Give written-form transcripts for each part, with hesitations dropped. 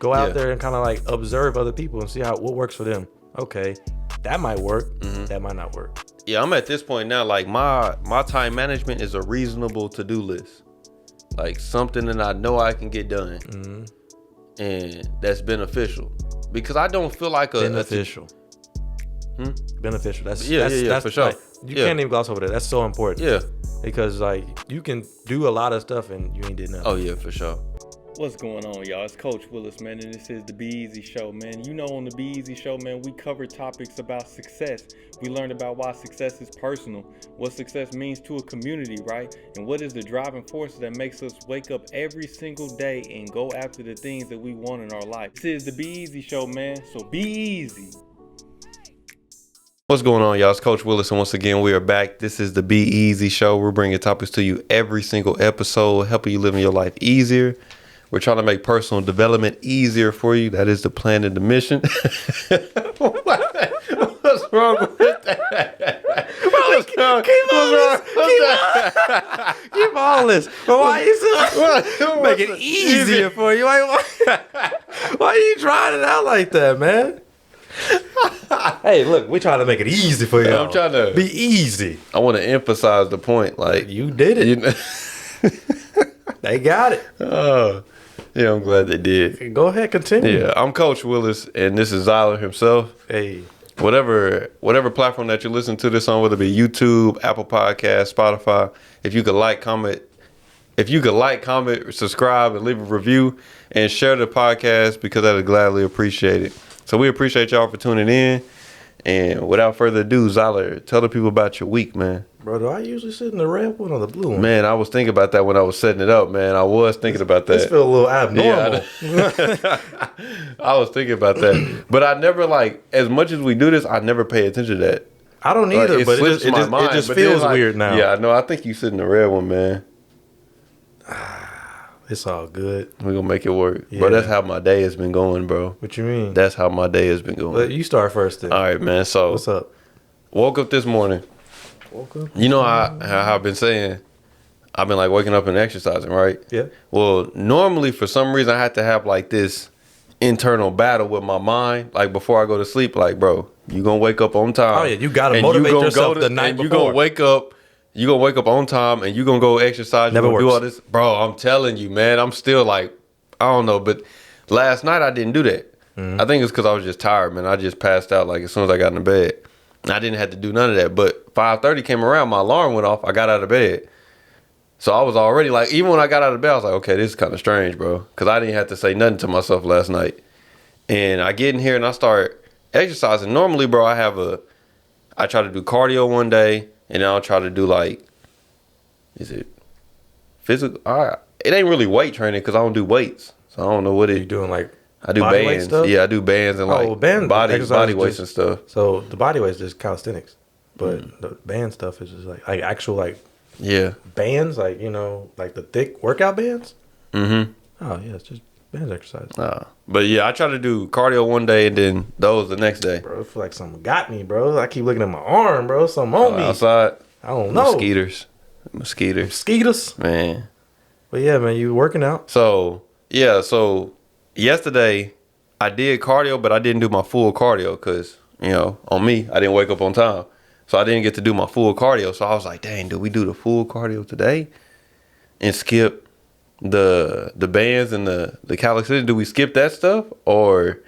Go out there and kind of like observe other people and see what works for them. Okay, that might work. That might not work. Yeah, I'm at this point now. Like my time management is a reasonable to-do list. Like something that I know I can get done, and that's beneficial. Because I don't feel like beneficial. Beneficial. That's for sure. Like, you can't even gloss over that. That's so important. Yeah. Because like you can do a lot of stuff and you ain't did nothing. Oh yeah, for sure. What's going on, y'all? It's Coach Williz, man, and this is the Be Eazy Show, man. You know, on the Be Eazy Show, man, we cover topics about success. We learned about why success is personal, what success means to a community, right? And what is the driving force that makes us wake up every single day and go after the things that we want in our life. This is the Be Eazy Show, man, so be easy. What's going on, y'all? It's Coach Williz, and once again, we are back. This is the Be Eazy Show. We're bringing topics to you every single episode, helping you live your life easier. We're trying to make personal development easier for you. That is the plan and the mission. What's wrong with that? Keep all this. But why you make it easier for you? Why are you trying it out like that, man? Hey, look, we're trying to make it easy for you. I'm trying to be easy. I want to emphasize the point. Like you did it. They got it. Oh. Yeah, I'm glad they did. Go ahead, continue. Yeah, I'm Coach Williz, and this is Zyler himself. Hey. Whatever platform that you listen to this on, whether it be YouTube, Apple Podcasts, Spotify, if you could comment, subscribe, and leave a review, and share the podcast, because I would gladly appreciate it. So we appreciate y'all for tuning in. And without further ado, Zyler, tell the people about your week, man. Bro, do I usually sit in the red one or the blue one? Man, I was thinking about that when I was setting it up, man. I was thinking about that. This feel a little abnormal. Yeah, I was thinking about that. But I never, like, as much as we do this, I never pay attention to that. I don't either, like, but it just feels weird now. Yeah, no, I think you sit in the red one, man. It's all good. We're going to make it work. Yeah. Bro, that's how my day has been going, bro. What you mean? That's how my day has been going. But you start first then. All right, man. So, what's up? Woke up this morning. You know how I've been saying, I've been like waking up and exercising, right? Yeah. Well, normally for some reason I had to have like this internal battle with my mind, like before I go to sleep. Like, bro, you gonna wake up on time. Oh yeah, you gotta motivate yourself the night before. You gonna wake up on time, and you gonna go exercise. Never works. Do all this, bro. I'm telling you, man. I'm still like, I don't know, but last night I didn't do that. I think it's because I was just tired, man. I just passed out like as soon as I got in bed. I didn't have to do none of that, but 5:30 came around, my alarm went off, I got out of bed. So I was already like, even when I got out of bed, I was like, okay, this is kind of strange, bro. Because I didn't have to say nothing to myself last night. And I get in here and I start exercising. Normally, bro, I try to do cardio one day, and then I'll try to do like, is it physical? It ain't really weight training because I don't do weights. So I don't know what you doing, like, I do body weight bands. stuff? Yeah, I do bands and like body weights and stuff. So the body weight is just calisthenics, but the band stuff is just like actual like bands, like, you know, like the thick workout bands. Oh yeah, it's just bands exercise. But yeah, I try to do cardio one day and then those the next day. Bro, I feel like something got me, bro. I keep looking at my arm, bro. Something on me outside. I don't know. Mosquitoes, man. But yeah, man, you working out? So yesterday, I did cardio, but I didn't do my full cardio because, you know, on me, I didn't wake up on time. So I didn't get to do my full cardio. So I was like, dang, do we do the full cardio today and skip the bands and the calisthenics? Do we skip that stuff or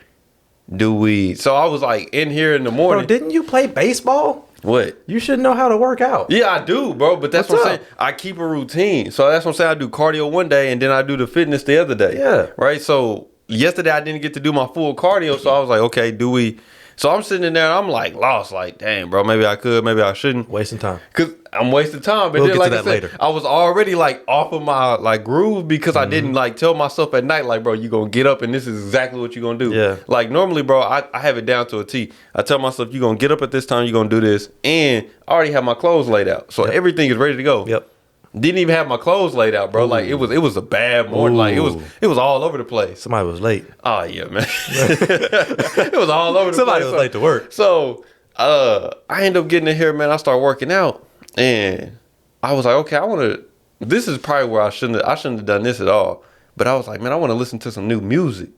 do we? So I was like in here in the morning. Bro, didn't you play baseball? What? You should know how to work out. Yeah, I do, bro. But that's what I'm saying. I keep a routine. So that's what I'm saying. I do cardio one day and then I do the fitness the other day. Yeah. Right? So yesterday I didn't get to do my full cardio. So I was like, okay, do we? So I'm sitting in there and I'm like lost. Like, damn, bro, maybe I could, maybe I shouldn't. Wasting time. Because I'm wasting time. But we'll then, get like to I that said, later. I was already like off of my like groove because I didn't like tell myself at night, like, bro, you going to get up and this is exactly what you're going to do. Yeah. Like normally, bro, I have it down to a T. I tell myself, you're going to get up at this time, you're going to do this. And I already have my clothes laid out. So everything is ready to go. Yep. Didn't even have my clothes laid out, bro. Ooh. Like it was a bad morning. Ooh. Like it was all over the place. Somebody was late. Oh yeah, man. It was all over the Somebody place. was late to work. So I end up getting in here, man. I start working out, and I was like, okay, I want to. This is probably where I shouldn't have done this at all. But I was like, man, I want to listen to some new music.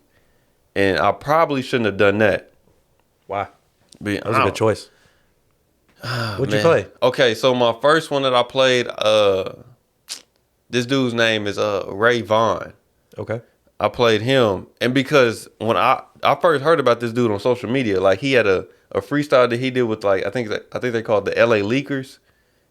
And I probably shouldn't have done that. Why? That was a good choice. What'd you play? Okay, so my first one that I played, this dude's name is Ray Vaughn. Okay. I played him, and because when I first heard about this dude on social media, like he had a freestyle that he did with like I think they called the LA Leakers.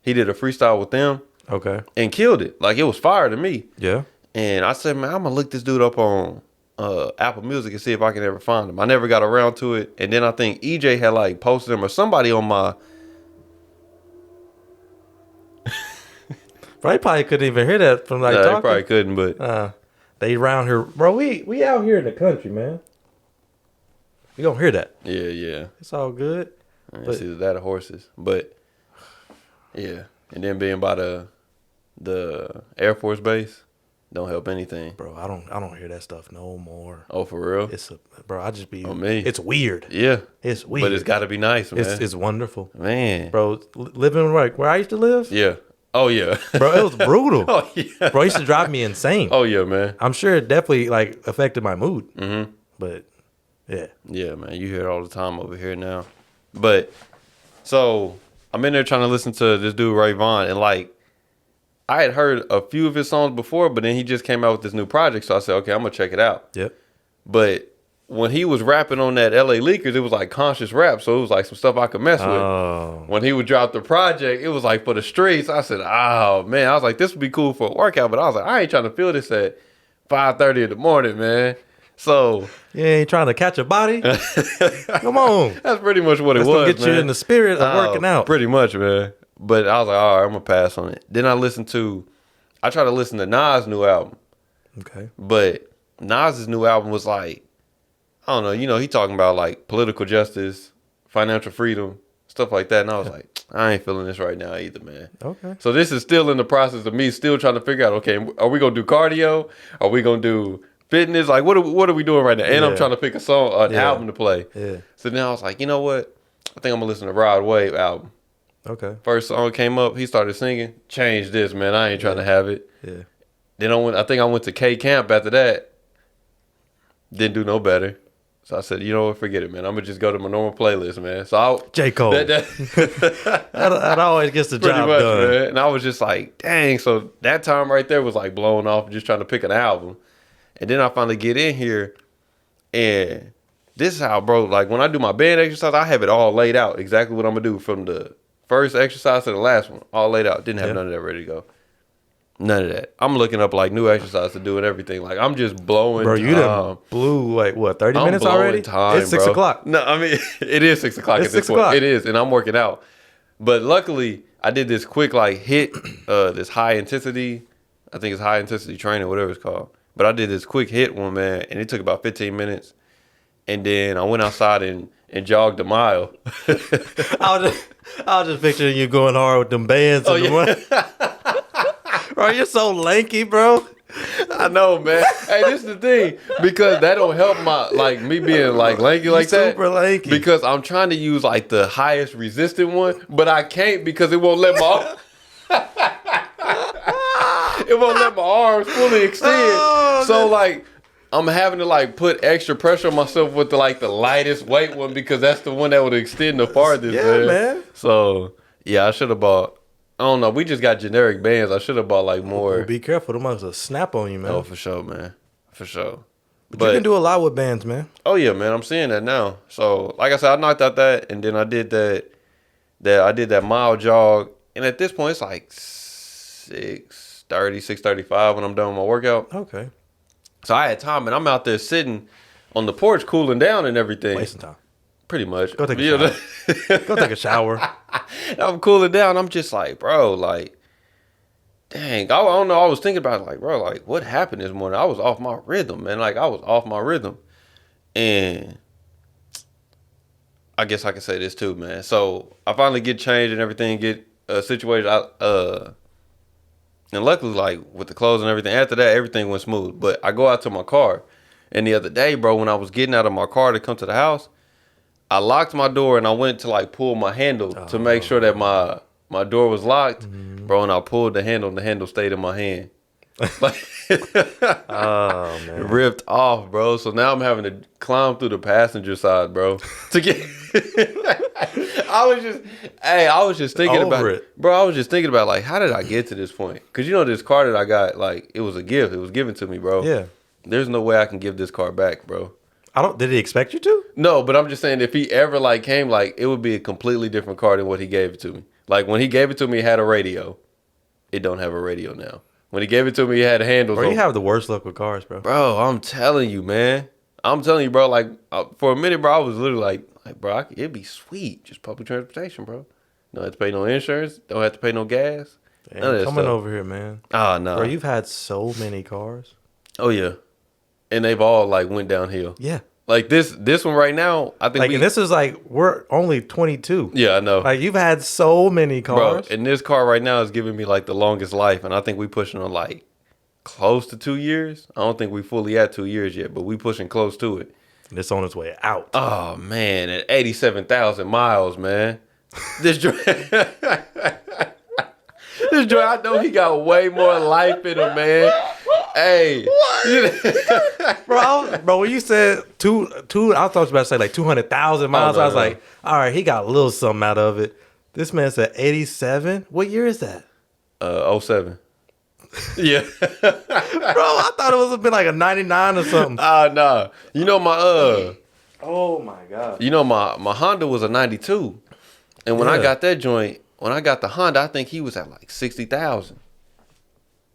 He did a freestyle with them. Okay. And killed it. Like it was fire to me. Yeah. And I said, man, I'm gonna look this dude up on Apple Music and see if I can ever find him. I never got around to it. And then I think EJ had like posted him or somebody on my. Bro, they probably couldn't even hear that from like talking. They probably couldn't, but they around here, bro. We out here in the country, man. We gonna hear that. Yeah. It's all good. It's either that or horses, but yeah. And then being by the Air Force Base don't help anything, bro. I don't hear that stuff no more. Oh, for real? Bro. I just be on me. It's weird. Yeah, it's weird, but it's got to be nice, man. It's wonderful, man. Bro, living like where I used to live. Yeah. Oh yeah, bro. It was brutal. Oh yeah, bro. It used to drive me insane. Oh yeah, man. I'm sure it definitely like affected my mood. Mm-hmm. But yeah, man. You hear it all the time over here now. But so I'm in there trying to listen to this dude Ray Vaughn, and like I had heard a few of his songs before, but then he just came out with this new project, so I said, okay, I'm gonna check it out. Yep. But when he was rapping on that LA Leakers, it was like conscious rap, so it was like some stuff I could mess with. When he would drop the project, it was like for the streets. I said, oh man, I was like, this would be cool for a workout, but I was like, I ain't trying to feel this at 5:30 in the morning, man. So you ain't trying to catch a body. Come on, that's pretty much what it was. Let's get you in the spirit of working out. Pretty much, man. But I was like, all right, I'm gonna pass on it. Then I tried to listen to Nas' new album. Okay. But Nas' new album was like, I don't know, he talking about like political justice, financial freedom, stuff like that. And I was like, I ain't feeling this right now either, man. Okay. So this is still in the process of me still trying to figure out, okay, are we gonna do cardio? Are we gonna do fitness? Like what are we doing right now? And I'm trying to pick an album to play. Yeah. So now I was like, you know what? I think I'm gonna listen to Rod Wave album. Okay. First song came up, he started singing. Change this, man. I ain't trying to have it. Yeah. Then I think I went to K Camp after that. Didn't do no better. So I said, you know what, forget it, man. I'm gonna just go to my normal playlist, man. So J. Cole. That always gets the job done. Man. And I was just like, dang. So that time right there was like blowing off, just trying to pick an album. And then I finally get in here, and this is how, bro, like when I do my band exercise, I have it all laid out, exactly what I'm gonna do from the first exercise to the last one, all laid out. Didn't have none of that ready to go. None of that. I'm looking up like new exercise to do and everything. Like I'm just blowing. Bro, you done blew like what, 30 minutes already? Time, it's 6 o'clock. No, I mean it is 6 o'clock at this point. It is, and I'm working out. But luckily, I did this quick like hit, this high intensity. I think it's high intensity training, whatever it's called. But I did this quick hit one, man, and it took about 15 minutes. And then I went outside and jogged a mile. I was just picturing you going hard with them bands. Bro, you're so lanky, bro. I know, man. Hey, this is the thing, because that don't help me being like lanky like that. Super lanky. Because I'm trying to use like the highest resistant one, but I can't because it won't let my arms fully extend. So like I'm having to like put extra pressure on myself with the lightest weight one, because that's the one that would extend the farthest. Yeah, man. So yeah, I should have bought. I don't know. We just got generic bands. I should have bought like more. Well, be careful. Them must snap on you, man. Oh, for sure, man. For sure. But you can do a lot with bands, man. Oh yeah, man. I'm seeing that now. So like I said, I knocked out that, and then I did that mile jog, and at this point it's like 6:30, 6:35 when I'm done with my workout. Okay. So I had time, and I'm out there sitting on the porch cooling down and everything. Wasting time. Pretty much. Go take a shower. Go take a shower. I'm cooling down. I'm just like, bro, like, dang. I don't know. I was thinking about it, like, bro, like, what happened this morning? I was off my rhythm, man. Like, I was off my rhythm. And I guess I can say this too, man. So I finally get changed and everything, get situated. And luckily, like, with the clothes and everything, after that, everything went smooth. But I go out to my car. And the other day, bro, when I was getting out of my car to come to the house, I locked my door and I went to like pull my handle to make sure that my door was locked, bro. And I pulled the handle, and the handle stayed in my hand. Like, Oh man. ripped off, bro. So now I'm having to climb through the passenger side, bro, to get. I was just thinking Over about it. bro. I was just thinking about like, how did I get to this point? Because you know, this car that I got, like, it was a gift. It was given to me, bro. Yeah. There's no way I can give this car back, bro. Did he expect you to? No, but I'm just saying, if he ever like came, like, it would be a completely different car than what he gave it to me. Like, when he gave it to me, it had a radio. It don't have a radio now. When he gave it to me, it had handles. Bro, on. you have the worst luck with cars, bro. Bro, I'm telling you, man. I'm telling you, bro. Like, for a minute, bro, I was literally like, bro, it'd be sweet, just public transportation, bro. Don't have to pay no insurance. Don't have to pay no gas. Damn, None of that coming stuff. over here, man. Oh no. Bro, you've had so many cars. Oh yeah, and they've all like went downhill. Yeah. Like this one right now, I think. Like, and this is like, we're only 22. Yeah, I know. Like, you've had so many cars. Bro, and this car right now is giving me like the longest life, and I think we pushing on like close to 2 years. I don't think we fully at 2 years yet, but we pushing close to it. And it's on its way out. Oh man, at 87,000 miles, man. This joint, this joint, I know he got way more life in him, man. Hey, Bro, when you said two, I thought you were about to say like 200,000 miles. no, I was no. like, all right, he got a little something out of it. This man said 87. What year is that? 07. Yeah. Bro, I thought it was been like a 99 or something. Nah. You know Oh my God. you know my Honda was a 92, and when I Yeah. got that joint, when I got the Honda, I think he was at like 60,000,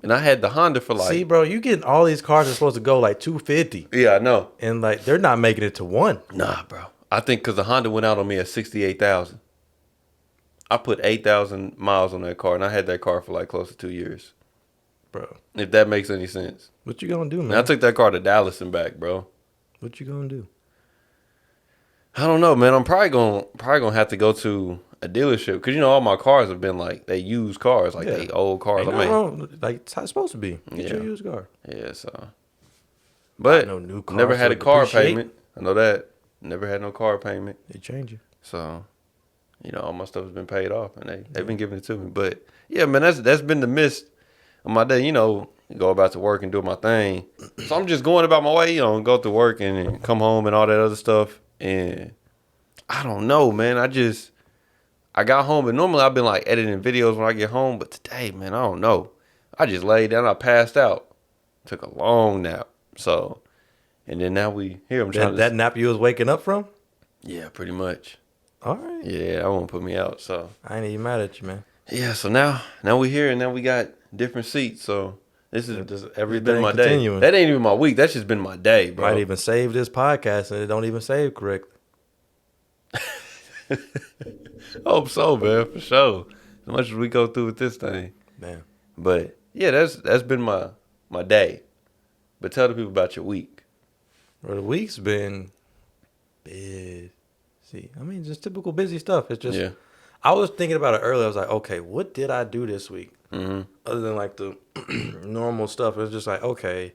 and I had the Honda for like. See, bro, you getting all these cars that are supposed to go like 250, Yeah, I know. and like they're not making it to one. Nah, bro. I think because the Honda went out on me at 68,000. I put 8,000 miles on that car, and I had that car for like close to 2 years. Bro, If that makes any sense. what you gonna do, And man? I took that car to Dallas and back, bro. What you gonna do? I don't know, man. I'm probably gonna have to go to a dealership because you know all my cars have been like they used cars, like Yeah. they old cars. Ain't I no mean, wrong. Like it's how it's supposed to be. Get Yeah. your used car. yeah. So, but No new car, never had so a car depreciate. payment. I know that. Never had no car payment. They change you. So, you know, all my stuff has been paid off, and they've been giving it to me. But yeah, man, that's been the miss of my day. You know, go about to work and do my thing. So I'm just going about my way. You know, go to work and come home and all that other stuff. And I don't know, man. I got home, and normally I've been like editing videos when I get home, but today, man, I don't know. I just laid down, I passed out, took a long nap. So, and then now we here. I'm trying That nap you was waking up from? yeah, pretty much. All right. Yeah, I won't put me out. So I ain't even mad at you, man. yeah, so now we here, and now we got different seats. So this is Just it's everything been my continuing. day. That ain't even my week. That's just been my day, bro. Might even save this podcast and it don't even save correctly. Hope so, man, for sure. As much as we go through with this thing. Man. But yeah, that's been my day. But tell the people about your week. Well, the week's been busy. I mean, just typical busy stuff. It's just, Yeah. I was thinking about it earlier. I was like, okay, what did I do this week? Mm-hmm. Other than like the normal stuff. It's just like, okay,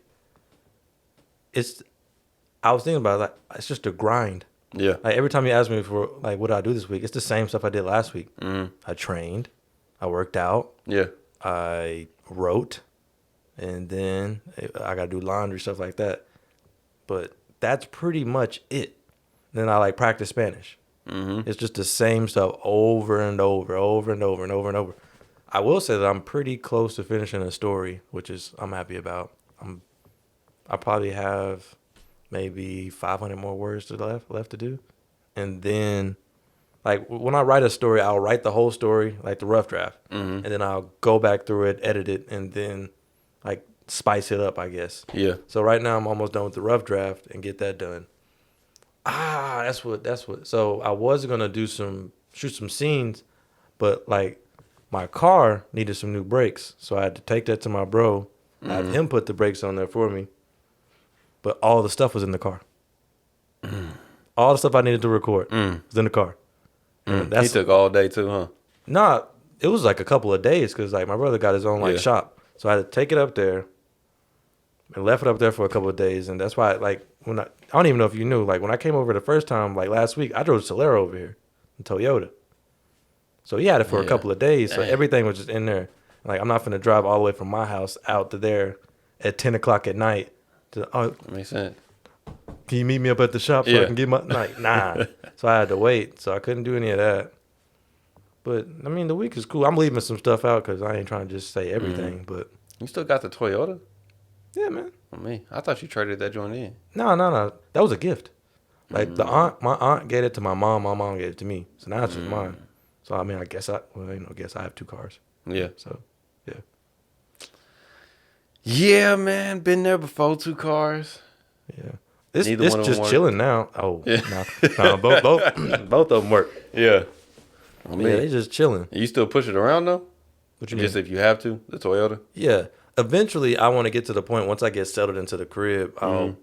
I was thinking about it, like, it's just a grind. Yeah. Like every time you ask me for like, what did I do this week? It's the same stuff I did last week. Mm-hmm. I trained, I worked out, Yeah. I wrote, and then I got to do laundry, stuff like that. But that's pretty much it. Then I like practice Spanish. Mm-hmm. It's just the same stuff over and over, over and over and over and over. I will say that I'm pretty close to finishing a story, which is I'm happy about. I probably have maybe 500 more words left to do. And then, like, when I write a story, I'll write the whole story, like the rough draft. Mm-hmm. And then I'll go back through it, edit it, and then, like, spice it up, I guess. Yeah. So right now I'm almost done with the rough draft and get that done. That's what. So I was going to shoot some scenes, but, like, my car needed some new brakes. So I had to take that to my bro, have him put the brakes on there for me. But all the stuff was in the car. All the stuff I needed to record was in the car. And He took all day too, huh? Nah, it was like a couple of days because like my brother got his own like Yeah. shop, so I had to take it up there and left it up there for a couple of days, and that's why like when I don't even know if you knew, like when I came over the first time like last week, I drove Solera over here in Toyota, so he had it for a Yeah. couple of days, so Dang. everything was just in there. Like, I'm not finna drive all the way from my house out to there at 10 o'clock at night. That makes sense. Can you meet me up at the shop so I can get my like? Nah. So I had to wait. So I couldn't do any of that. But I mean, the week is cool. I'm leaving some stuff out because I ain't trying to just say everything. But You still got the Toyota? yeah, man. Oh, me. I thought you traded that joint in. No. That was a gift. Like my aunt gave it to my mom. My mom gave it to me. So now it's just mine. So I mean, I guess I have 2 cars. Yeah. So yeah. Yeah, man. Been there before, 2 cars. Yeah. It's Neither one of them just work. chilling now. Oh, Yeah. no, both of them work. Yeah. I mean, Yeah, they just chilling. you still push it around though? What you Just mean? if you have to, the Toyota? Yeah. Eventually, I want to get to the point once I get settled into the crib. I'll,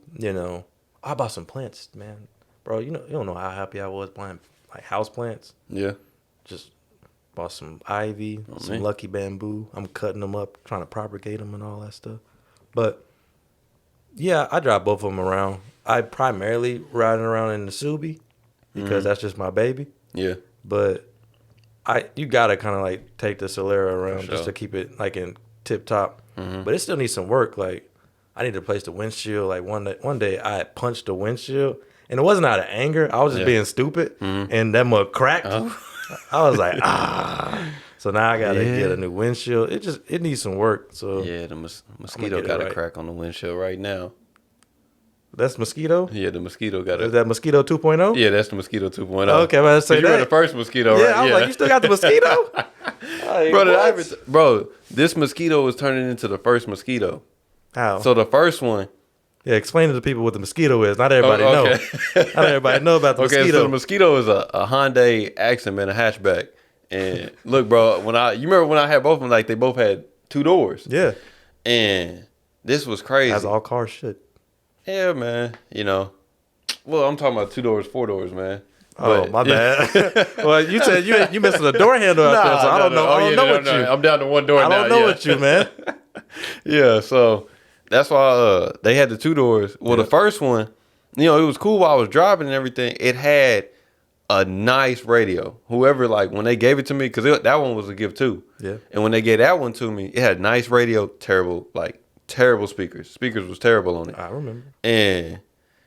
I bought some plants, man. Bro, you don't know how happy I was buying like house plants. Yeah. Just bought some ivy, some man. lucky bamboo. I'm cutting them up, trying to propagate them and all that stuff. But yeah, I drive both of them around. I primarily riding around in the Subi because that's just my baby. Yeah. But you gotta kind of like take the Solera around sure. just to keep it like in tip top. Mm-hmm. But it still needs some work. Like I need to replace the windshield. Like one day I punched the windshield, and it wasn't out of anger. I was just being stupid, and that mug cracked. Oh. I was like, So now I gotta get a new windshield. It needs some work. So Yeah, the mosquito get it got a right. crack on the windshield right now. that's mosquito. Yeah, the mosquito got Is a... that mosquito 2.0? Yeah, that's the mosquito 2.0. Okay, I was say You were that. the first mosquito, Yeah, right? I was like, you still got the mosquito? Like, what? Bro, this mosquito was turning into the first mosquito. How? So the first one... Yeah, explain to the people what the mosquito is. Not everybody okay. know. Not everybody know about the Okay, mosquito. so the mosquito is a Hyundai Accent, man, a hatchback. And look, bro, you remember when I had both of them, like they both had 2 doors. Yeah, And this was crazy. as all cars should. Yeah, man. Well, I'm talking about 2 doors, 4 doors, man. Oh, But- my bad. Well, you said you missing the door handle out there, so I don't know. I don't know what you. I'm down to 1 door I now. don't know yeah. what you, man. Yeah, so that's why they had the 2 doors. Well, the first one, it was cool while I was driving and everything. It had a nice radio. Whoever, like, when they gave it to me, because that one was a gift too. Yeah. And when they gave that one to me, it had nice radio, terrible speakers. Speakers was terrible on it. I remember. And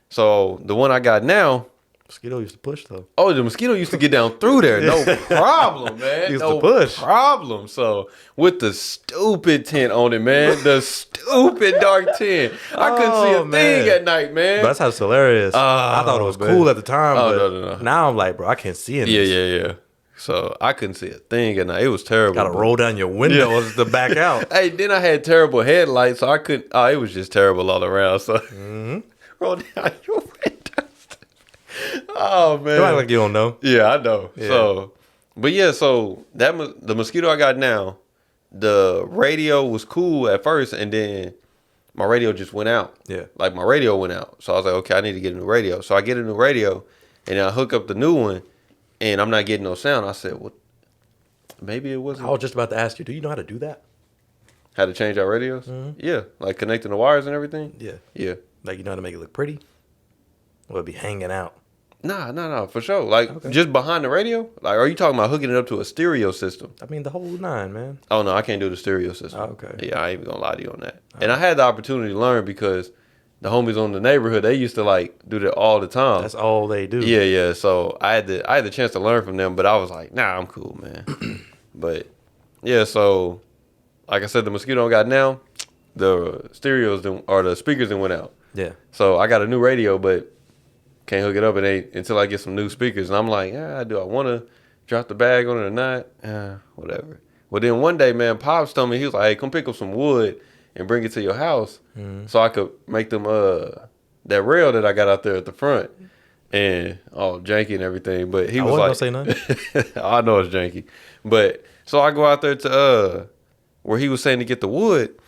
so the one I got now, Mosquito used to push though. oh, the mosquito used to get down through there. No problem, man. Used no to push. problem. So with the stupid tint on it, man. The stupid dark tint. I couldn't see a man. thing at night, man. But that's how Solera is. I thought it was man. cool at the time, Oh, but no. now I'm like, bro, I can't see anything. Yeah. So I couldn't see a thing at night. It was terrible. Gotta roll down your windows to back out. Hey, then I had terrible headlights, so I couldn't. Oh, it was just terrible all around. So roll down your windows. Oh man. Don't act like you don't know. Yeah, I know. Yeah. So, but yeah, so the mosquito I got now, the radio was cool at first, and then my radio just went out. Yeah. Like my radio went out. So I was like, okay, I need to get a new radio. So I get a new radio, and then I hook up the new one, and I'm not getting no sound. I said, well, maybe it wasn't. I was just about to ask you, do you know how to do that? How to change our radios? Yeah, like connecting the wires and everything. Yeah. Yeah. Like, you know how to make it look pretty? Or it'd be hanging out? Nah, for sure. Like just behind the radio. Like, are you talking about hooking it up to a stereo system? I mean, the whole 9, man. Oh no, I can't do the stereo system. Oh, okay. Yeah, I ain't even gonna lie to you on that. And I had the opportunity to learn because the homies on the neighborhood, they used to like do that all the time. That's all they do. Yeah. So I had the chance to learn from them, but I was like, nah, I'm cool, man. But yeah, so like I said, the mosquito I got now, the the speakers then went out. Yeah. So I got a new radio, but can't hook it up until I get some new speakers. And I'm like, do I want to drop the bag on it or not? Whatever. Well, then one day, man, Pops told me, he was like, hey, come pick up some wood and bring it to your house so I could make them that rail that I got out there at the front. And all janky and everything. But he was like, wasn't gonna say nothing. I know it's janky. But so I go out there to where he was saying to get the wood.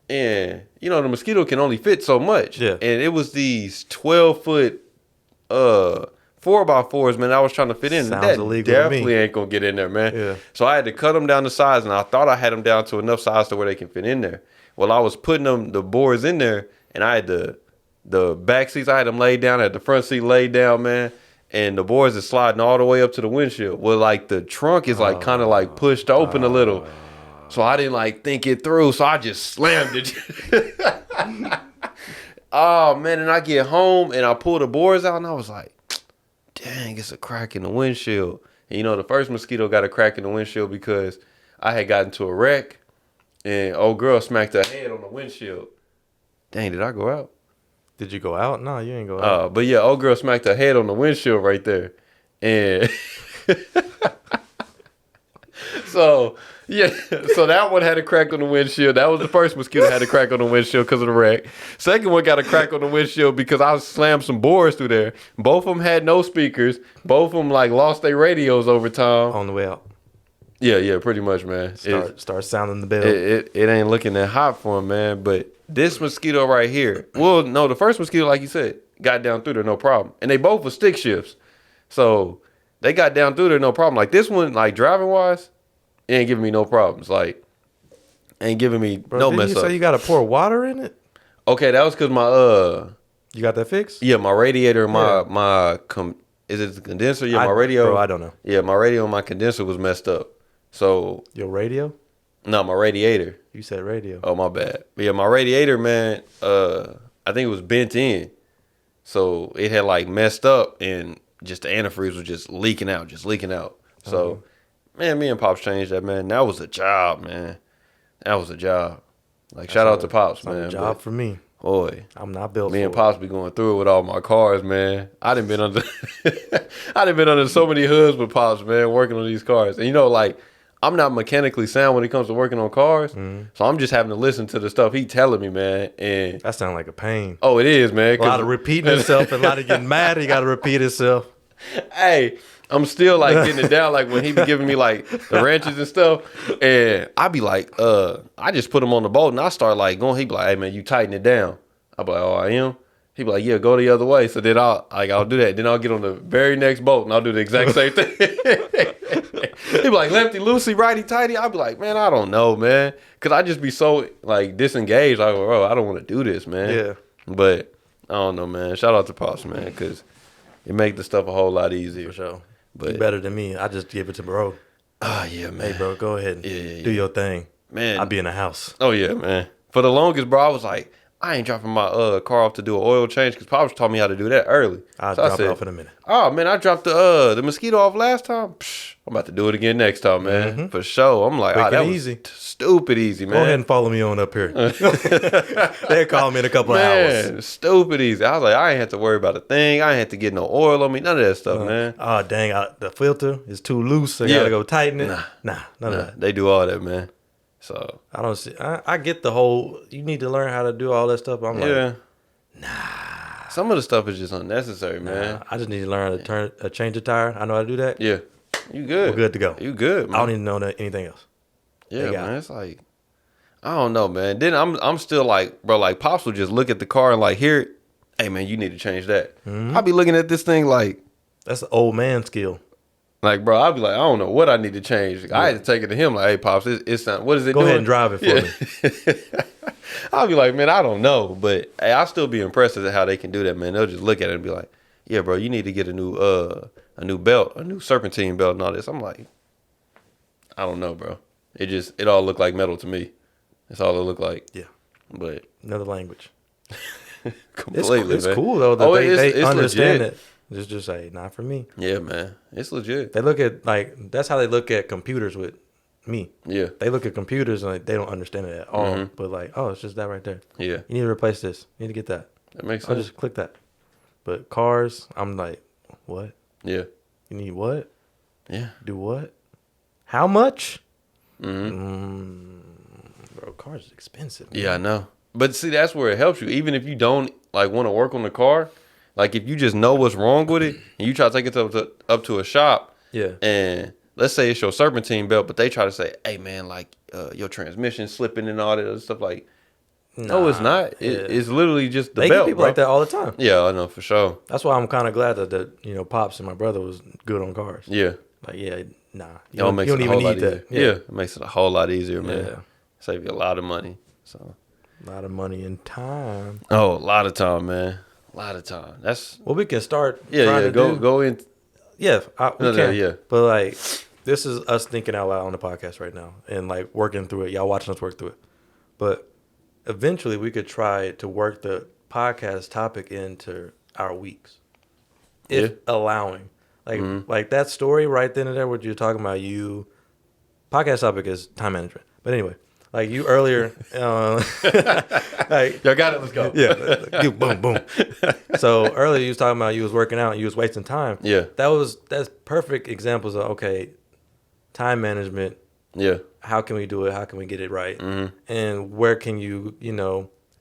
And, the mosquito can only fit so much. Yeah. And it was these 12-foot 4x4s, man, I was trying to fit in. Sounds That illegal to me. definitely ain't going to get in there, man. Yeah. So I had to cut them down to size, and I thought I had them down to enough size to where they can fit in there. Well, I was putting the boards in there, and I had the back seats, I had them laid down, I had the front seat laid down, man. And the boards is sliding all the way up to the windshield. Well, like the trunk is like kind of like pushed open a little. So I didn't like think it through. So I just slammed it. Oh man, and I get home and I pull the boards out and I was like, dang, it's a crack in the windshield. And you know, the first mosquito got a crack in the windshield because I had gotten to a wreck and old girl smacked her head on the windshield. Dang, did I go out? Did you go out? No, you ain't go out. But yeah, old girl smacked her head on the windshield right there. And so that one had a crack on the windshield. That was the first mosquito that had a crack on the windshield because of the wreck. Second one got a crack on the windshield because I slammed some boards through there. Both of them had no speakers. Both of them like lost their radios over time. On the way out. Yeah, pretty much, man. Start sounding the bell. It ain't looking that hot for him, man. But this mosquito right here, well, no, the first mosquito, like you said, got down through there, no problem. And they both were stick shifts. So they got down through there, no problem. Like this one, like driving wise, it ain't giving me no problems. Like, ain't giving me no mess up. You say you got to pour water in it? Okay, that was because my, You got that fixed? yeah, my radiator, is it the condenser? Yeah, my radio. Bro, I don't know. Yeah, my radio and my condenser was messed up. So. Your radio? No, my radiator. You said radio. Oh, my bad. But yeah, my radiator, man, I think it was bent in. So it had like messed up and just the antifreeze was just leaking out. So, man, me and Pops changed that, man. That was a job, man. That was a job. Like, shout out to Pops, man. A job for me. Boy. I'm not built for it. Me and Pops be going through it with all my cars, man. I done been under so many hoods with Pops, man, working on these cars. And you know, like, I'm not mechanically sound when it comes to working on cars. So I'm just having to listen to the stuff he telling me, man. And that sounds like a pain. Oh, it is, man. A lot of repeating himself and a lot of getting mad. He got to repeat himself. Hey, I'm still like getting it down. Like when he be giving me like the wrenches and stuff, and I be like, I just put him on the boat and I start like going. He be like, hey man, you tighten it down. I be like, oh, I am. He be like, yeah, go the other way. So then I'll do that. Then I'll get on the very next boat and I'll do the exact same thing. He be like, lefty loosey, righty tighty. I be like, man, I don't know, man, cause I just be so like disengaged. Like, bro, I don't want to do this, man. Yeah. But I don't know, man. Shout out to Pops, man, cause it make the stuff a whole lot easier. For sure. But you better than me. I just give it to bro. Oh yeah, man. Hey bro, go ahead and do your thing. Man. I'll be in the house. Oh yeah, man. For the longest, bro, I was like, I ain't dropping my car off to do an oil change because Pops taught me how to do that early. I'll drop it off in a minute. Oh man, I dropped the mosquito off last time. Psh, I'm about to do it again next time, man. For sure. I'm like, that was easy. Stupid easy, man. Go ahead and follow me on up here. They'll call me in a couple of hours. Stupid easy. I was like, I ain't have to worry about a thing. I ain't have to get no oil on me. None of that stuff, man. Oh dang, the filter is too loose. So I gotta go tighten it. Nah, none of that. They do all that, man. So I don't see. I get the whole. You need to learn how to do all that stuff. I'm like, nah. Some of the stuff is just unnecessary, man. I just need to learn how to change a tire. I know how to do that. Yeah, you good. We're good to go. You good, man. I don't need to know anything else. Yeah, man. It's like, I don't know, man. Then I'm still like, bro, like Pops will just look at the car and like, here, hey man, you need to change that. I'll be looking at this thing like, that's an old man skill. Like, bro, I'll be like, I don't know what I need to change. I had to take it to him like, hey, Pops, it's not, what is it doing? Go ahead and drive it for me. I'll be like, man, I don't know. But hey, I'll still be impressed at how they can do that, man. They'll just look at it and be like, yeah, bro, you need to get a new belt, a new serpentine belt and all this. I'm like, I don't know, bro. It all looked like metal to me. That's all it looked like. Yeah. But another language. Completely, it's man. Cool though that they understand legit. it. It's just like, not for me. Yeah, man. It's legit. They look at, like, that's how they look at computers with me. Yeah. They look at computers and like, they don't understand it at all. But like, oh, it's just that right there. Yeah. You need to replace this. You need to get that. That makes I'll sense. just click that. But cars, I'm like, what? Yeah. You need what? Yeah. Do what? How much? Bro, cars is expensive. Man. Yeah, I know. But see, that's where it helps you. Even if you don't like want to work on the car, like if you just know what's wrong with it and you try to take it up to a shop, and let's say it's your serpentine belt, but they try to say, hey man, like your transmission slipping and all that other stuff, like, no, it's not. It's literally just the they belt, get people bro. like that all the time. Yeah, I know for sure. That's why I'm kind of glad that Pops and my brother was good on cars. Yeah. Like, yeah, nah. You don't even need that. Yeah, it makes it a whole lot easier, man. Yeah. Save you a lot of money. So. A lot of money and time. Oh, a lot of time, man. A lot of time. That's well, we can start. Go in. Yeah, we can. Yeah. But like, this is us thinking out loud on the podcast right now and like working through it. Y'all watching us work through it. But eventually we could try to work the podcast topic into our weeks. If allowing. Like that story right then and there, what you're talking about, podcast topic is time management. But anyway, like you earlier, like Y'all got it. Let's go. yeah, boom, boom. So earlier you was talking about you was working out and you was wasting time. Yeah. That's perfect examples of, okay, time management. Yeah. How can we do it? How can we get it right? Mm-hmm. And where can you,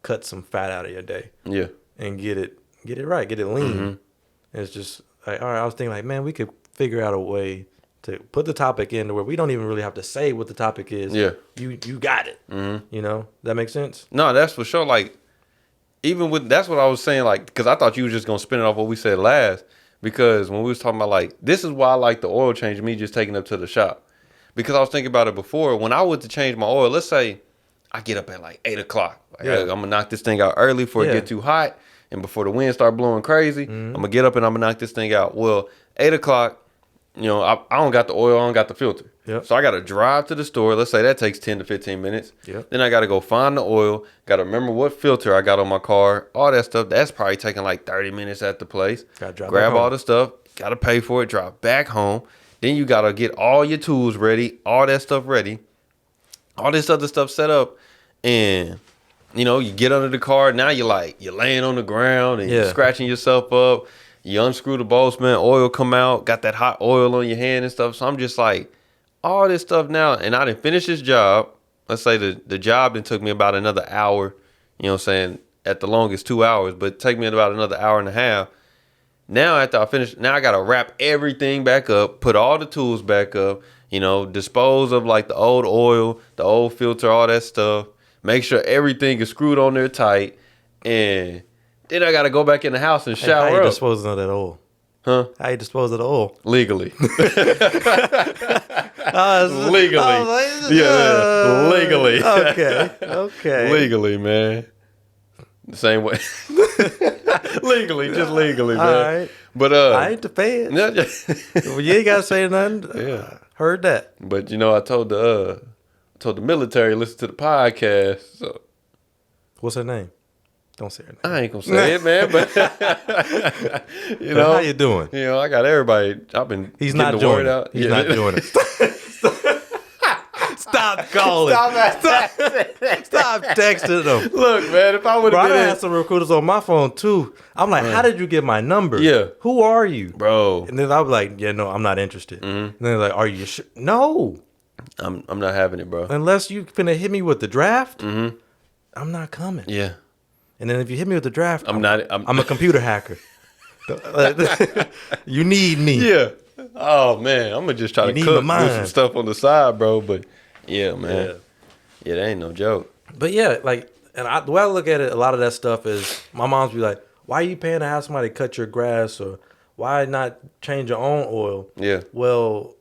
cut some fat out of your day? Yeah. And get it right, get it lean. Mm-hmm. And it's just like, all right, I was thinking like, man, we could figure out a way to put the topic in to where we don't even really have to say what the topic is. Yeah. You got it. Mm-hmm. That makes sense? No, that's for sure. Like, even with, that's what I was saying, like, because I thought you was just going to spin it off what we said last. Because when we was talking about, like, this is why I like the oil change, me just taking up to the shop. Because I was thinking about it before. When I went to change my oil, let's say I get up at like 8 o'clock. Like, I'm going to knock this thing out early before it get too hot. And before the wind start blowing crazy, I'm going to get up and I'm going to knock this thing out. Well, 8 o'clock, I don't got the oil, I don't got the filter. Yep. So I got to drive to the store. Let's say that takes 10 to 15 minutes. Yep. Then I got to go find the oil. Got to remember what filter I got on my car. All that stuff. That's probably taking like 30 minutes at the place. Grab all the stuff. Got to pay for it. Drive back home. Then you got to get all your tools ready. All that stuff ready. All this other stuff set up. And, you get under the car. Now you're laying on the ground and you're scratching yourself up. You unscrew the bolts, man. Oil come out. Got that hot oil on your hand and stuff. So I'm just like, all this stuff now. And I didn't finish this job. Let's say the job then took me about another hour. At the longest 2 hours. But take me about another hour and a half. Now after I finish, now I got to wrap everything back up. Put all the tools back up. Dispose of like the old oil, the old filter, all that stuff. Make sure everything is screwed on there tight. And then I got to go back in the house and shower up. How you up. disposing of that oil? Huh? How you dispose of the oil? Legally. Legally. Legally. Okay. Legally, man. The same way. legally, man. All right. But I ain't the feds. Well, you ain't gotta say nothing. Yeah. Heard that. But I told the military listen to the podcast. So what's her name? Don't say her name. I ain't gonna say it, man. But how you doing? I got everybody. I've been. He's not joining. Out. He's not joining. Stop calling. Stop texting them. Look, man, if I would have been. I had some recruiters on my phone too. I'm like, how did you get my number? Yeah. Who are you? Bro. And then I was like, yeah, no, I'm not interested. Mm-hmm. And they're like, are you sure? No. I'm not having it, bro. Unless you finna hit me with the draft, I'm not coming. Yeah. And then if you hit me with the draft, I'm a computer hacker. You need me. Yeah. Oh man, I'm gonna just try to do some stuff on the side, bro. But yeah, man. Yeah, that ain't no joke. But yeah, the way I look at it, a lot of that stuff is my mom's be like, why are you paying to have somebody cut your grass, or why not change your own oil? Yeah. Well,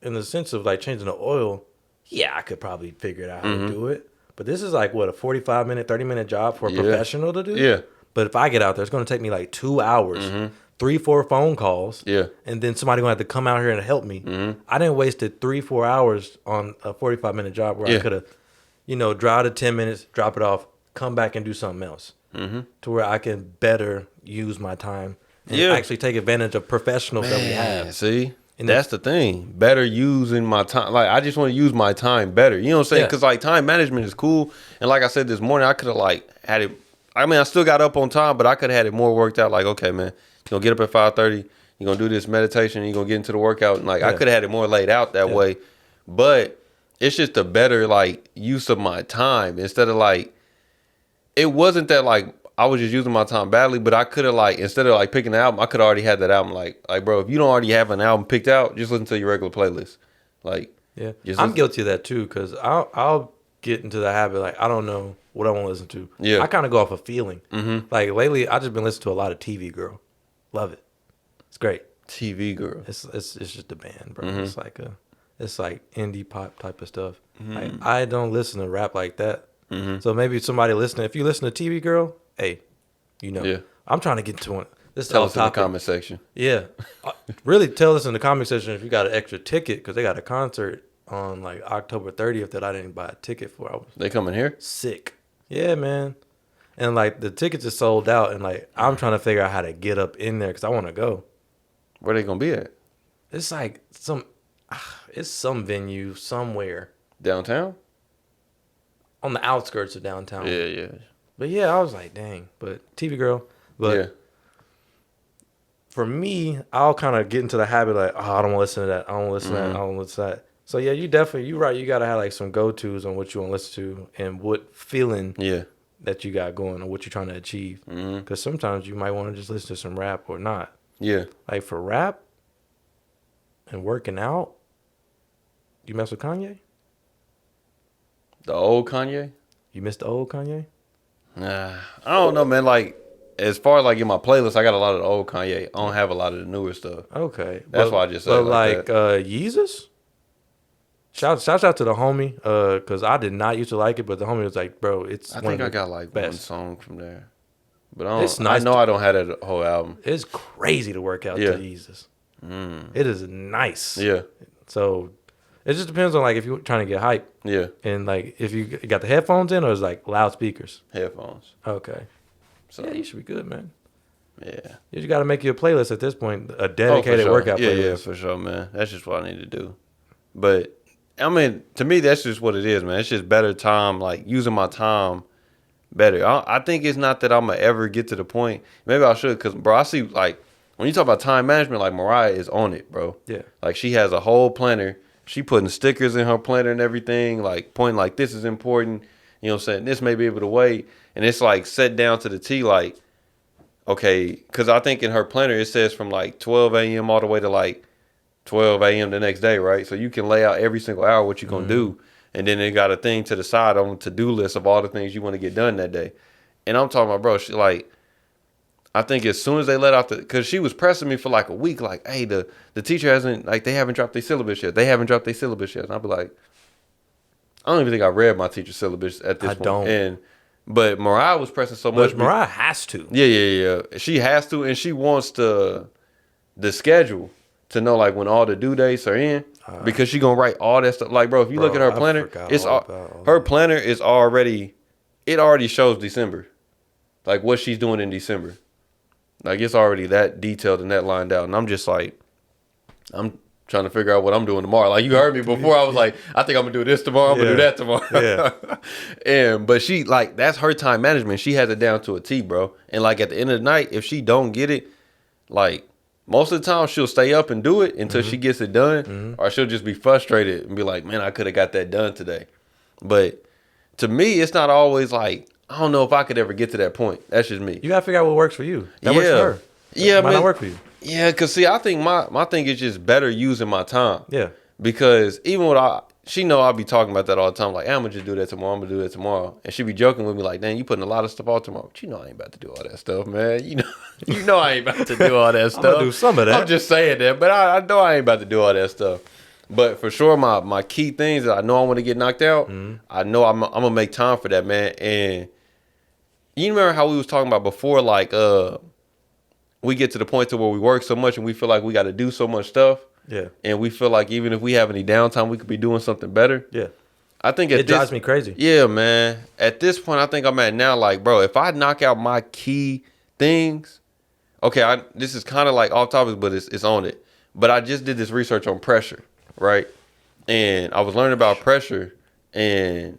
in the sense of like changing the oil, yeah, I could probably figure it out how to do it. But this is like, what, a 45-minute, 30-minute job for a professional to do? Yeah. But if I get out there, it's going to take me like 2 hours, 3-4 phone calls. Yeah. And then somebody going to have to come out here and help me. I didn't wasted 3-4 hours on a 45-minute job where I could have, drive to 10 minutes, drop it off, come back and do something else. To where I can better use my time and actually take advantage of professionals that we have. See? And that's the thing. Better using my time. Like, I just want to use my time better. You know what I'm saying? Because, time management is cool. And like I said this morning, I could have, had it. I mean, I still got up on time, but I could have had it more worked out. Like, okay, man, you're going to get up at 5:30. You're going to do this meditation. And you're going to get into the workout. And, I could have had it more laid out that way. But it's just a better, use of my time. Instead of, it wasn't that, I was just using my time badly, but I could have instead of picking the album, I could have already had that album. Bro, if you don't already have an album picked out, just listen to your regular playlist. I'm guilty of that too, because I'll get into the habit. I don't know what I want to listen to. Yeah, I kind of go off a feeling. Lately, I just been listening to a lot of TV Girl. Love it. It's great. TV Girl. It's just a band, bro. It's like indie pop type of stuff. I don't listen to rap like that. So maybe somebody listening, if you listen to TV Girl, hey, I'm trying to get to This is Tell off us in the topic. comment section. Yeah. Really tell us in the comment section if you got an extra ticket, because they got a concert on like October 30th that I didn't buy a ticket for. I was They coming here? sick. Yeah, man. And like the tickets are sold out, and like I'm trying to figure out how to get up in there because I want to go. Where they gonna be at? It's like it's some venue somewhere Downtown? on the outskirts of downtown. Yeah. But yeah, I was like, dang. But TV girl. But Yeah. for me, I'll kind of get into the habit like, oh, I don't want to listen to that. I don't want to listen to that. I don't want to listen to that. So yeah, you're right. You gotta have like some go tos on what you want to listen to and what feeling Yeah. that you got going or what you're trying to achieve. Because sometimes you might want to just listen to some rap or not. Yeah. Like for rap and working out, you mess with Kanye? The old Kanye? You missed the old Kanye? Nah. I don't know, man. Like, as far as like in my playlist, I got a lot of the old Kanye. I don't have a lot of the newer stuff. Okay. That's why I just said but it like Yeezus? Shout out to the homie, because I did not used to like it, but the homie was like, bro, it's I one think of I the got like best. one song from there. But I don't, It's nice I know I don't have that whole album. It's crazy to work out Yeah. to Yeezus. It is nice. Yeah. So it just depends on like if you're trying to get hype Yeah. and like if you got the headphones in or it's like loudspeakers. Headphones. Okay. So, Yeah, you should be good, man. yeah. You just got to make you a playlist at this point, a Oh, for dedicated sure. workout Yeah, playlist. yeah, for sure, man. That's just what I need to do. But I mean, to me, that's just what it is, man. It's just better time, like using my time better. I think it's not that I'm gonna ever get to the point. Maybe I should, cause bro, I see like when you talk about time management, like Mariah is on it, bro. Yeah. Like she has a whole planner. She putting stickers in her planner and everything, like pointing like this is important. You know what I'm saying? This may be able to wait, and it's like set down to the T, like. Okay, because I think in her planner it says from like 12 a.m. all the way to like 12 a.m. the next day, right? So you can lay out every single hour what you're going to do. And then it got a thing to the side on the to-do list of all the things you want to get done that day. And I'm talking about, bro, she like, I think as soon as they let out because she was pressing me for like a week, like, hey, the teacher hasn't, like, they haven't dropped their syllabus yet. They haven't dropped their syllabus yet. And I'll be like, I don't even think I read my teacher's syllabus at this point. I don't. But Mariah was pressing so much. But Mariah has to. Yeah. She has to, and she wants the schedule to know like when all the due dates are in, because she gonna write all that stuff. Like, bro, if you look at her planner, her planner is already, it already shows December, like what she's doing in December. Like it's already that detailed and that lined out, and I'm just like, I'm trying to figure out what I'm doing tomorrow. Like you heard me before, I was like, I think I'm gonna do this tomorrow. I'm gonna do that tomorrow. Yeah. But she like that's her time management. She has it down to a T, bro. And like at the end of the night, if she don't get it, like most of the time she'll stay up and do it until she gets it done, or she'll just be frustrated and be like, man, I could have got that done today. But to me, it's not always like I don't know if I could ever get to that point. That's just me. You got to figure out what works for you. That works for her. Yeah, might not work for you. Yeah, because see, I think my thing is just better using my time. Yeah. Because even when she know I'll be talking about that all the time, like, hey, I'm going to just do that tomorrow, I'm going to do that tomorrow. And she be joking with me like, dang, you putting a lot of stuff out tomorrow. But you know I ain't about to do all that stuff, man. You know I ain't about to do all that stuff. I'm going to do some of that. I'm just saying that, but I know I ain't about to do all that stuff. But for sure, my key things that I know I want to get knocked out, I know I'm going to make time for that, man. And you remember how we was talking about before, like, we get to the point to where we work so much and we feel like we got to do so much stuff. Yeah. And we feel like even if we have any downtime, we could be doing something better. Yeah. I think it drives me crazy. Yeah, man. At this point, I think I'm at now, like, bro, if I knock out my key things, okay, this is kind of like off topic, but it's on it. But I just did this research on pressure, right? And I was learning about pressure, and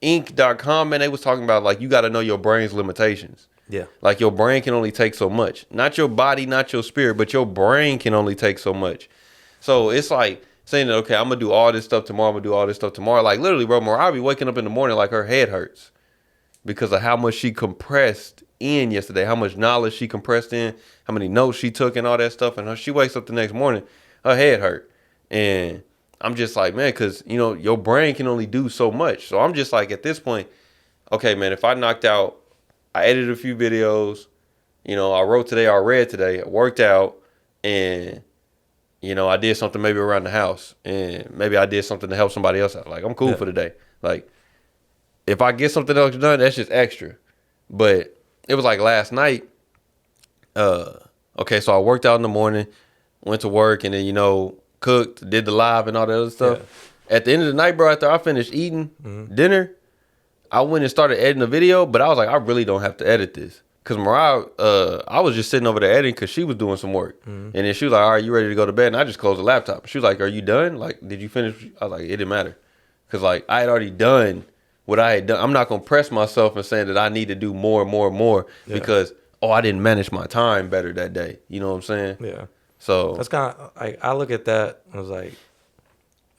Inc.com, man, they was talking about, like, you got to know your brain's limitations. Yeah. Like your brain can only take so much. Not your body, not your spirit, but your brain can only take so much. So it's like saying that, okay, I'm going to do all this stuff tomorrow. I'm going to do all this stuff tomorrow. Like literally, bro, Mariah be waking up in the morning like her head hurts because of how much she compressed in yesterday, how much knowledge she compressed in, how many notes she took and all that stuff. And she wakes up the next morning, her head hurt. And I'm just like, man, because, your brain can only do so much. So I'm just like, at this point, okay, man, if I knocked out, I edited a few videos, I wrote today, I read today, I worked out, and, I did something maybe around the house, and maybe I did something to help somebody else out. Like, I'm cool for the day. Like, if I get something else done, that's just extra. But it was like last night, okay, so I worked out in the morning, went to work, and then, you know, cooked, did the live and all that other stuff. Yeah. At the end of the night, bro, after I finished eating dinner, I went and started editing the video, but I was like, I really don't have to edit this. Because Mariah, I was just sitting over there editing because she was doing some work. And then she was like, all right, you ready to go to bed? And I just closed the laptop. She was like, are you done? Like, did you finish? I was like, it didn't matter. Because, like, I had already done what I had done. I'm not going to press myself and saying that I need to do more and more and more because, I didn't manage my time better that day. You know what I'm saying? Yeah. So that's kind of like, I look at that as like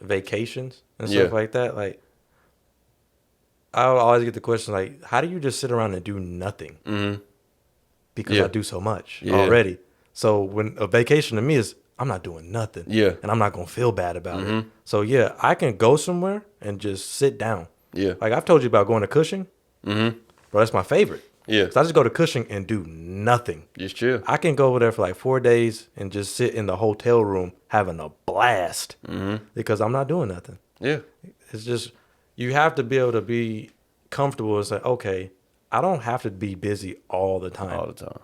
vacations and stuff like that. Like, I would always get the question, like, how do you just sit around and do nothing? Because I do so much already. So when a vacation to me is, I'm not doing nothing. Yeah. And I'm not going to feel bad about it. So, yeah, I can go somewhere and just sit down. Yeah. Like, I've told you about going to Cushing. Bro, that's my favorite. Yeah. So I just go to Cushing and do nothing. Just chill. I can go over there for like 4 days and just sit in the hotel room having a blast because I'm not doing nothing. Yeah. It's just, you have to be able to be comfortable and say, okay, I don't have to be busy all the time. All the time.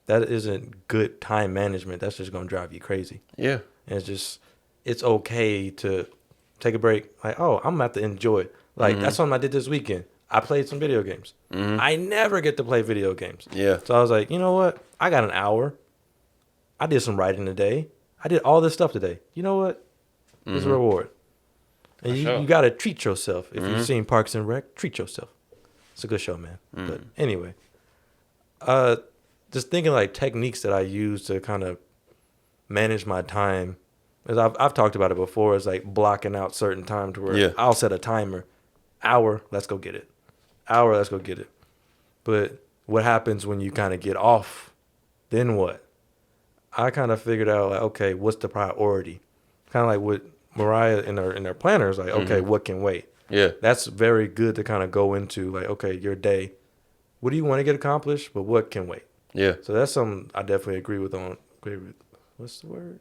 That isn't good time management. That's just going to drive you crazy. Yeah. And it's okay to take a break. Like, I'm going to have to enjoy it. Like, that's something I did this weekend. I played some video games. I never get to play video games. Yeah. So I was like, you know what? I got an hour. I did some writing today. I did all this stuff today. You know what? It's a reward. And you got to treat yourself. If you've seen Parks and Rec, treat yourself. It's a good show, man. But anyway, just thinking like techniques that I use to kind of manage my time. As I've talked about it before, it's like blocking out certain times where I'll set a timer. Hour, let's go get it. Hour, let's go get it. But what happens when you kind of get off? Then what? I kind of figured out, like, okay, what's the priority? Kind of like what Mariah in her planner is like, okay, what can wait? Yeah. That's very good to kind of go into, like, okay, your day. What do you want to get accomplished, but what can wait? Yeah. So that's something I definitely agree with. What's the word?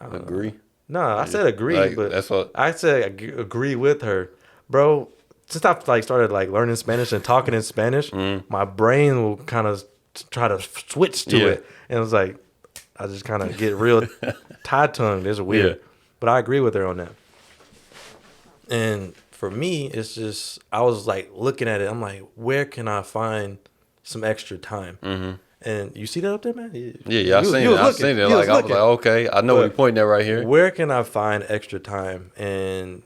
Agree? No, I said agree, like, but that's what I said agree with her. Bro, since I've like started like learning Spanish and talking in Spanish, my brain will kind of try to switch to it. And it's like, I just kind of get real tie-tongued. It's weird. Yeah. But I agree with her on that. And for me, it's just, I was like looking at it. I'm like, where can I find some extra time? And you see that up there, man? Yeah, I seen it. I seen it. Like, I was like, okay, I know what you're pointing at right here. Where can I find extra time? And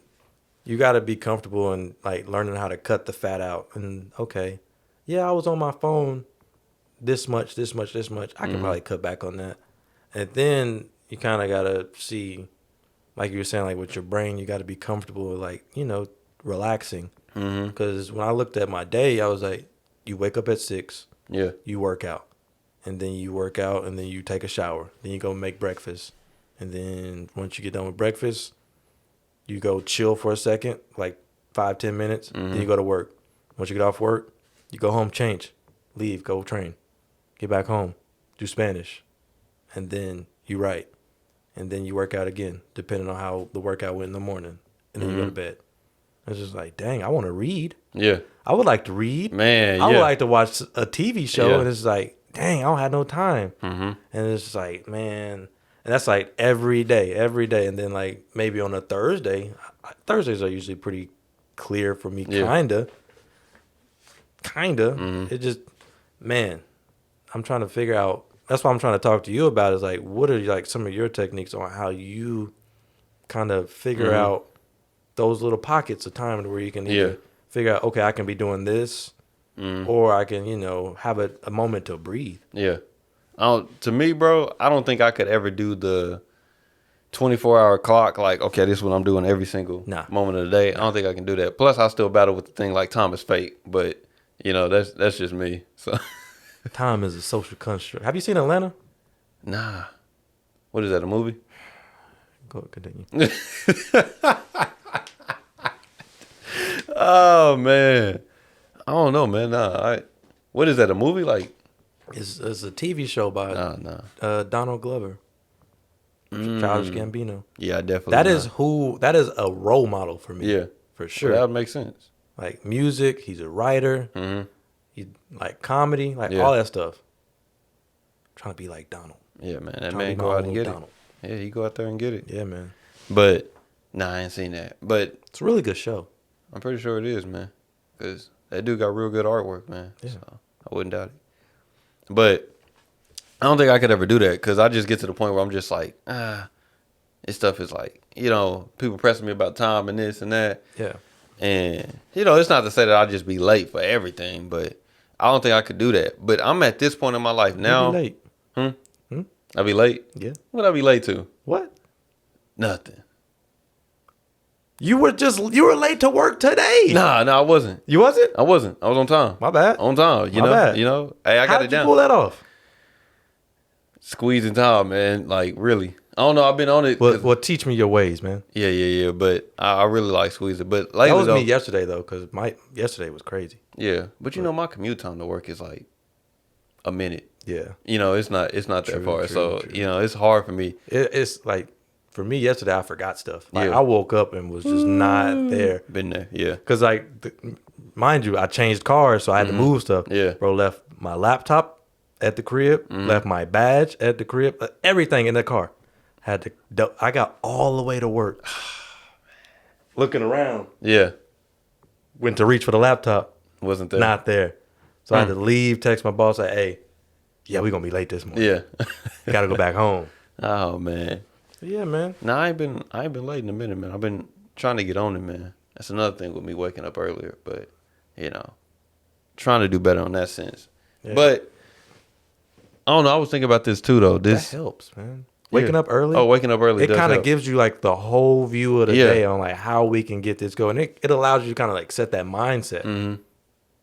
you got to be comfortable and like learning how to cut the fat out. And okay, yeah, I was on my phone this much. I can probably cut back on that. And then you kind of got to see, like you were saying, like with your brain, you got to be comfortable with like, you know, relaxing. Because when I looked at my day, I was like, you wake up at 6, you work out. And then you work out and then you take a shower. Then you go make breakfast. And then once you get done with breakfast, you go chill for a second, like 5-10 minutes. Then you go to work. Once you get off work, you go home, change, leave, go train, get back home, do Spanish. And then you write. And then you work out again, depending on how the workout went in the morning. And then you go to bed. It's just like, dang, I want to read. Yeah. I would like to read. Man, I would like to watch a TV show. And it's like, dang, I don't have no time. And it's just like, man. And that's like every day. And then like maybe on a Thursday. Thursdays are usually pretty clear for me, kinda. It just, man, I'm trying to figure out. That's what I'm trying to talk to you about is like, what are like some of your techniques on how you kind of figure out those little pockets of time where you can either figure out, okay, I can be doing this or I can, you know, have a moment to breathe. Yeah. To me, bro, I don't think I could ever do the 24-hour clock. Like, okay, this is what I'm doing every single moment of the day. I don't think I can do that. Plus, I still battle with the thing like time is fake. But, you know, that's just me. So time is a social construct. Have you seen Atlanta? Nah. What is that, a movie? Go continue. Oh, man. I don't know, man. Nah. What is that, a movie? Like, it's a TV show by Donald Glover. Childish Gambino. Yeah, definitely. That is a role model for me. Yeah. For sure. Well, that would make sense. Like music, he's a writer. He like comedy, like all that stuff. trying to be like Donald. Yeah, man. That Trying to man be go my out own and get Donald. it. Yeah, he go out there and get it. Yeah, man. But nah, I ain't seen that. But It's a really good show. I'm pretty sure it is, man. Because that dude got real good artwork, man. Yeah. So I wouldn't doubt it. But I don't think I could ever do that because I just get to the point where I'm just like, this stuff is like, you know, people pressing me about time and this and that. Yeah. And, you know, it's not to say that I'll just be late for everything, but I don't think I could do that. But I'm at this point in my life now. You be late. I'll be late? Yeah. What I be late to? What? Nothing. You were late to work today. Nah, I wasn't. You wasn't? I wasn't. I was on time. My bad. On time. My bad. You know. Hey, I got How it did down. you pull that off? Squeezing time, man. Like really. I don't know. I've been on it. Well, teach me your ways, man. Yeah. But I really like squeezing. But lately, That was though, me yesterday though, because yesterday was crazy. Yeah, but you know, my commute time to work is like a minute. Yeah. You know, it's not that True, far. true, So true. you know, it's hard for me. It's like for me yesterday, I forgot stuff. Like Yeah. I woke up and was just not there. Been there. Yeah. Cause like, mind you, I changed cars, so I had to move stuff. Yeah. Bro, left my laptop at the crib, left my badge at the crib, everything in the car. I got all the way to work. Looking around, Yeah. went to reach for the laptop, Wasn't there? not there. So I had to leave, text my boss, like, hey, yeah, we gonna be late this morning. Yeah. Gotta go back home. Oh man. Yeah, man. Nah, I ain't been late in a minute, man. I've been trying to get on it, man. That's another thing with me waking up earlier, but you know, trying to do better on that sense. Yeah. But I don't know. I was thinking about this too, though. That helps, man. Waking Yeah. up early. Oh, waking up early. It does kind of help. gives you like the whole view of the Yeah. day on like how we can get this going. It allows you to kind of like set that mindset. Mm-hmm.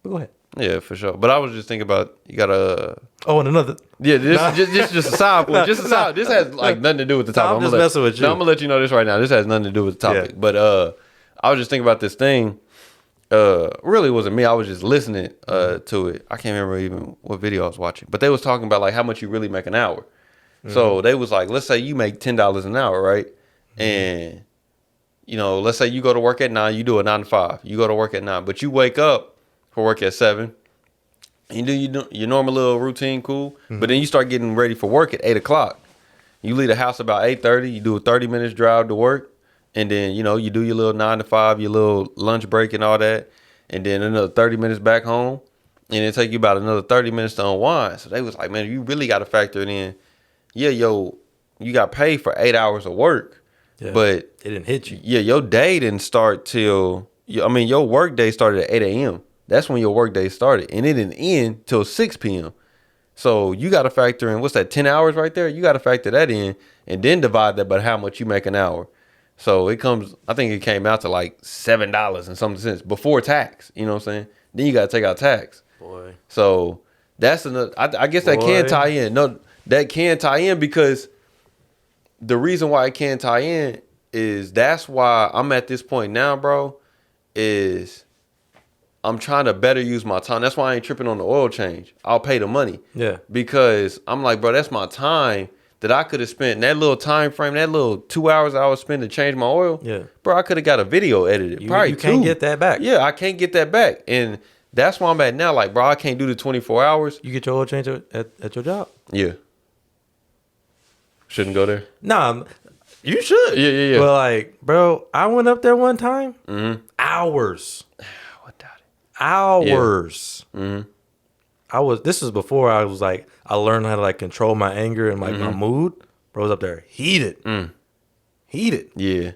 But go ahead. Yeah, for sure. But I was just thinking about you gotta. Oh, and another. Yeah, this just a side point. Just a side. This has like nothing to do with the topic. I'm just messing with you. No, I'm gonna let you know this right now. This has nothing to do with the topic. Yeah. But I was just thinking about this thing. Really wasn't me. I was just listening to it. I can't remember even what video I was watching. But they was talking about like how much you really make an hour. So they was like, let's say you make $10 an hour, right? And you know, let's say you go to work at 9, you do a 9 to 5. You go to work at 9, but you wake up for work at 7. And you do your normal little routine, cool. But then you start getting ready for work at 8 o'clock. You leave the house about 8:30. You do a 30 minutes drive to work, and then you know you do your little 9 to 5, your little lunch break and all that, and then another 30 minutes back home, and it take you about another 30 minutes to unwind. So they was like, man, you really got to factor it in. Yeah, you got paid for 8 hours of work, Yeah. but It didn't hit you. yeah, your day didn't start till. Your work day started at 8 a.m. That's when your work day started, and it didn't end till 6 p.m. So you got to factor in, what's that, 10 hours right there? You got to factor that in and then divide that by how much you make an hour. So it comes, I think it came out to like $7 and some cents before tax. You know what I'm saying? Then you got to take out tax. Boy. So that's another, I guess that can Boy. tie in. No, that can tie in because the reason why it can tie in is that's why I'm at this point now, bro, is I'm trying to better use my time. That's why I ain't tripping on the oil change. I'll pay the money. Yeah. Because I'm like, bro, that's my time that I could have spent, that little time frame, that little 2 hours I would spend to change my oil. Yeah. Bro, I could have got a video edited. You Probably can't 2. get that back. Yeah, I can't get that back. And that's where I'm at now. Like, bro, I can't do the 24 hours. You get your oil change at your job? Yeah. Shouldn't go there. Nah, you should. Yeah. But like, bro, I went up there one time. Mm-hmm. Hours. What doubt it? Hours. Mm-hmm. This is before I was like, I learned how to like control my anger and like my mood. Bro was up there heated. Heated. Yeah.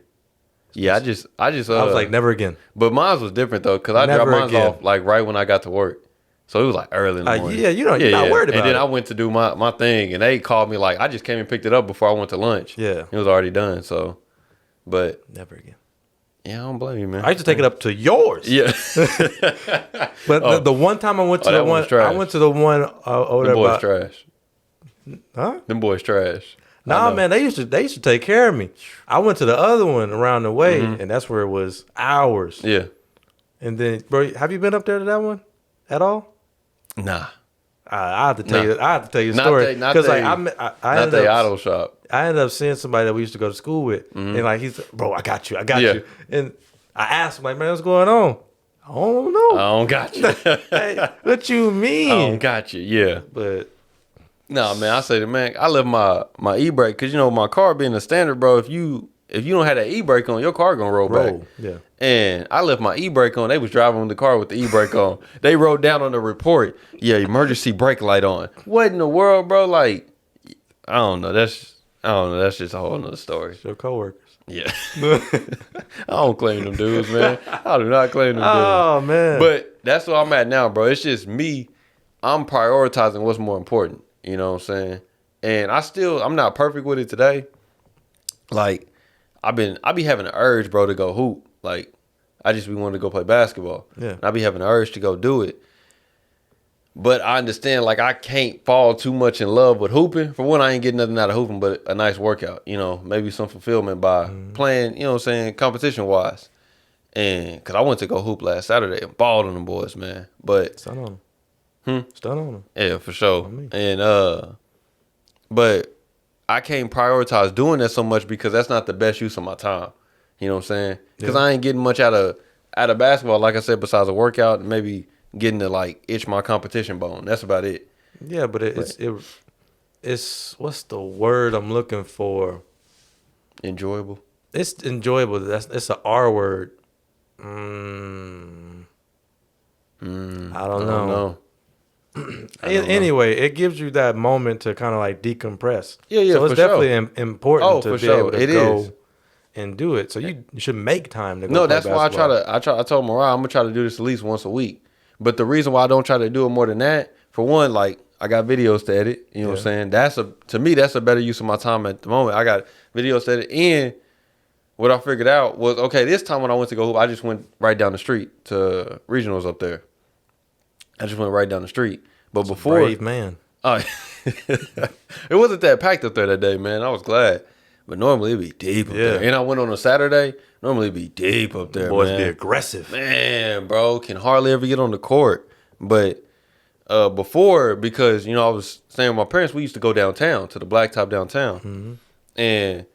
Yeah, I just I was like, never again. but mine was different though, because I dropped Never mine again. off like right when I got to work. So it was like early in the morning. Yeah, you're not worried about And then it. I went to do my thing, and they called me like I just came and picked it up before I went to lunch. Yeah. It was already done. So, but Never again. yeah, I don't blame you, man. I used to take it up to yours. Yeah. But the one time I went to Oh, the that one, one's trash. I went to the one over Them there. boys trash. Huh? Them boys trash. I Nah, know. man, they used to take care of me. I went to the other one around the way, and that's where it was hours. Yeah. And then, bro, have you been up there to that one at all? Nah. I have to tell Nah. you. I have to tell you a Not story they- not because like they- I Not ended the up, auto shop. I ended up seeing somebody that we used to go to school with, and like he's, bro, I got you, Yeah. you. And I asked him like, man, what's going on? I don't know. I don't got you. Hey, what you mean? I don't got you. Yeah. But Nah, man, I say, man, I left my e-brake because, my car being a standard, bro, if you don't have that e-brake on, your car gonna roll back. Yeah. And I left my e-brake on. They was driving the car with the e-brake on. They wrote down on the report, yeah, emergency brake light on. What in the world, bro? Like, I don't know. That's just a whole nother story. Your coworkers. Yeah. I don't claim them dudes, man. I do not claim them dudes. Oh, man. But that's where I'm at now, bro. It's just me. I'm prioritizing what's more important. You know what I'm saying? And I'm not perfect with it today. Like, I be having an urge, bro, to go hoop. Like, I just be wanting to go play basketball. Yeah. And I be having an urge to go do it. But I understand, like, I can't fall too much in love with hooping. For one, I ain't getting nothing out of hooping but a nice workout. Maybe some fulfillment by playing, you know what I'm saying, competition-wise. And because I went to go hoop last Saturday and balled on them boys, man. But Stun on them. Stun on them. yeah, for sure. And but I can't prioritize doing that so much because that's not the best use of my time. You know what I'm saying? Because I ain't getting much out of basketball, like I said, besides a workout and maybe getting to like itch my competition bone. That's about it. Yeah, but it's what's the word I'm looking for? Enjoyable. It's enjoyable. It's an R word. I don't know. Anyway, it gives you that moment to kind of like decompress. Yeah, so it's for definitely sure. important to be able to go is. and do it. So you should make time to go. No, play that's why I told Mariah I'm gonna try to do this at least once a week. But the reason why I don't try to do it more than that, for one, like I got videos to edit. You know what I'm saying? To me that's a better use of my time at the moment. I got videos to edit, and what I figured out was, okay, this time when I went to go hoop, I just went right down the street to regionals up there. I just went right down the street. But before, brave man. It wasn't that packed up there that day, man. I was glad. But normally it'd be deep up there. And I went on a Saturday. Normally it'd be deep up there, Boys man. be aggressive. Man, bro, can hardly ever get on the court. But before, because, I was staying with my parents, we used to go downtown to the Blacktop downtown. And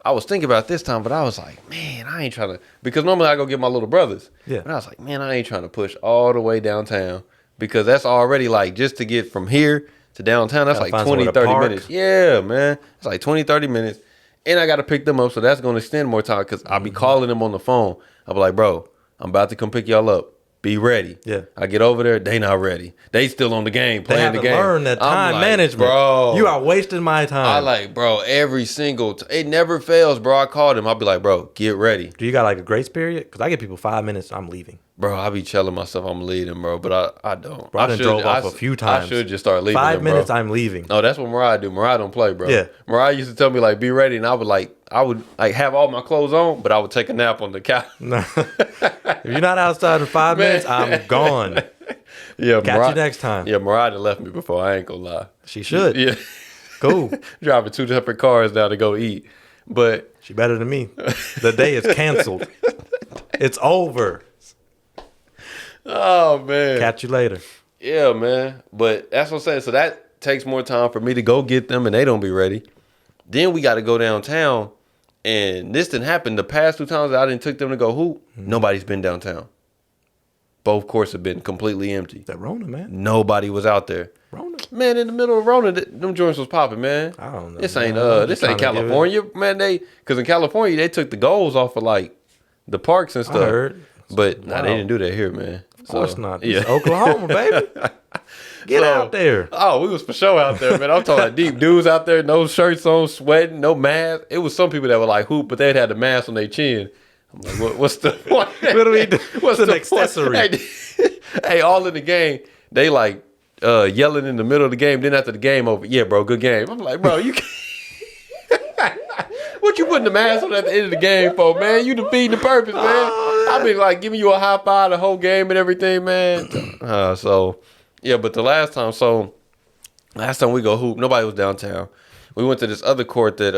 I was thinking about this time, but I was like, man, I ain't trying to, because normally I go get my little brothers. Yeah. And I was like, man, I ain't trying to push all the way downtown because that's already like, just to get from here to downtown, that's like 20, 30 minutes. Yeah, man. It's like 20, 30 minutes. And I got to pick them up, so that's going to extend more time because I'll be calling them on the phone. I'll be like, bro, I'm about to come pick y'all up. Be ready. Yeah. I get over there, they not ready. They still on the game, playing the game. They haven't learned that time like, management. Bro. You are wasting my time. I like, bro, every single it never fails, bro. I called him. I'll be like, bro, get ready. Do you got like a grace period? Because I give people 5 minutes, I'm leaving. Bro, I be telling myself I'm leaving, bro, but I don't. Bro, I done drove off a few times. I should just start leaving. 5 minutes, bro. I'm leaving. No, that's what Mariah do. Mariah don't play, bro. Yeah. Mariah used to tell me like, be ready, and I would have all my clothes on, but I would take a nap on the couch. If you're not outside in 5 minutes, I'm gone. Yeah, Catch you next time. Yeah, Mariah done left me before. I ain't gonna lie. She should. Yeah. Cool. Driving 2 separate cars now to go eat, but She better than me. The day is canceled. It's over. Oh man. Catch you later. Yeah, man. But that's what I'm saying. So that takes more time for me to go get them and they don't be ready. Then we got to go downtown. And this didn't happen. The past 2 times that I didn't took them to go hoop, nobody's been downtown. Both courts have been completely empty. That Rona, man. Nobody was out there. Rona. Man, in the middle of Rona, them joints was popping, man. I don't know. This ain't California, man. Because in California, they took the goals off of like the parks and stuff. I heard. But they didn't do that here, man. Of course not. This is Oklahoma, baby. Get out there. Oh, we was for sure out there, man. I'm talking deep dudes out there, no shirts on, sweating, no mask. It was some people that were like hoop, but they'd had the mask on their chin. I'm like, what's the point? What do we do? What's an the accessory? Hey, all in the game, they like yelling in the middle of the game. Then after the game over, yeah, bro, good game. I'm like, bro, you can't. What you putting the mask on at the end of the game for, man? You defeating the purpose, man. I been like giving you a high five the whole game and everything, man. So yeah, but the last time we go hoop, nobody was downtown. We went to this other court that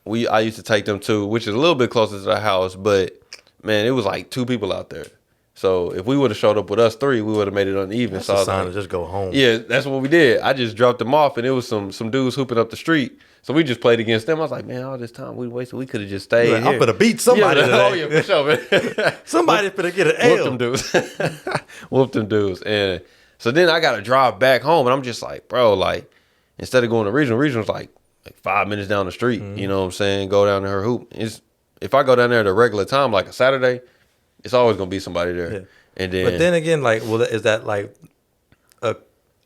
I used to take them to, which is a little bit closer to the house, but man, it was like 2 people out there. So if we would have showed up with us 3, we would have made it uneven. That's so a sign to just go home. Yeah, that's what we did. I just dropped them off, and it was some dudes hooping up the street. So we just played against them. I was like, man, all this time we wasted. We could have just stayed here. I'm gonna beat somebody today. Oh yeah, for sure, man. Somebody's gonna get an L. Whoop them dudes. Whoop them dudes. And so then I got to drive back home, and I'm just like, bro, like instead of going to regional's like 5 minutes down the street. You know what I'm saying? Go down to her hoop. If I go down there at a regular time, like a Saturday, it's always gonna be somebody there. Yeah. And then, but then again, like, well, is that like a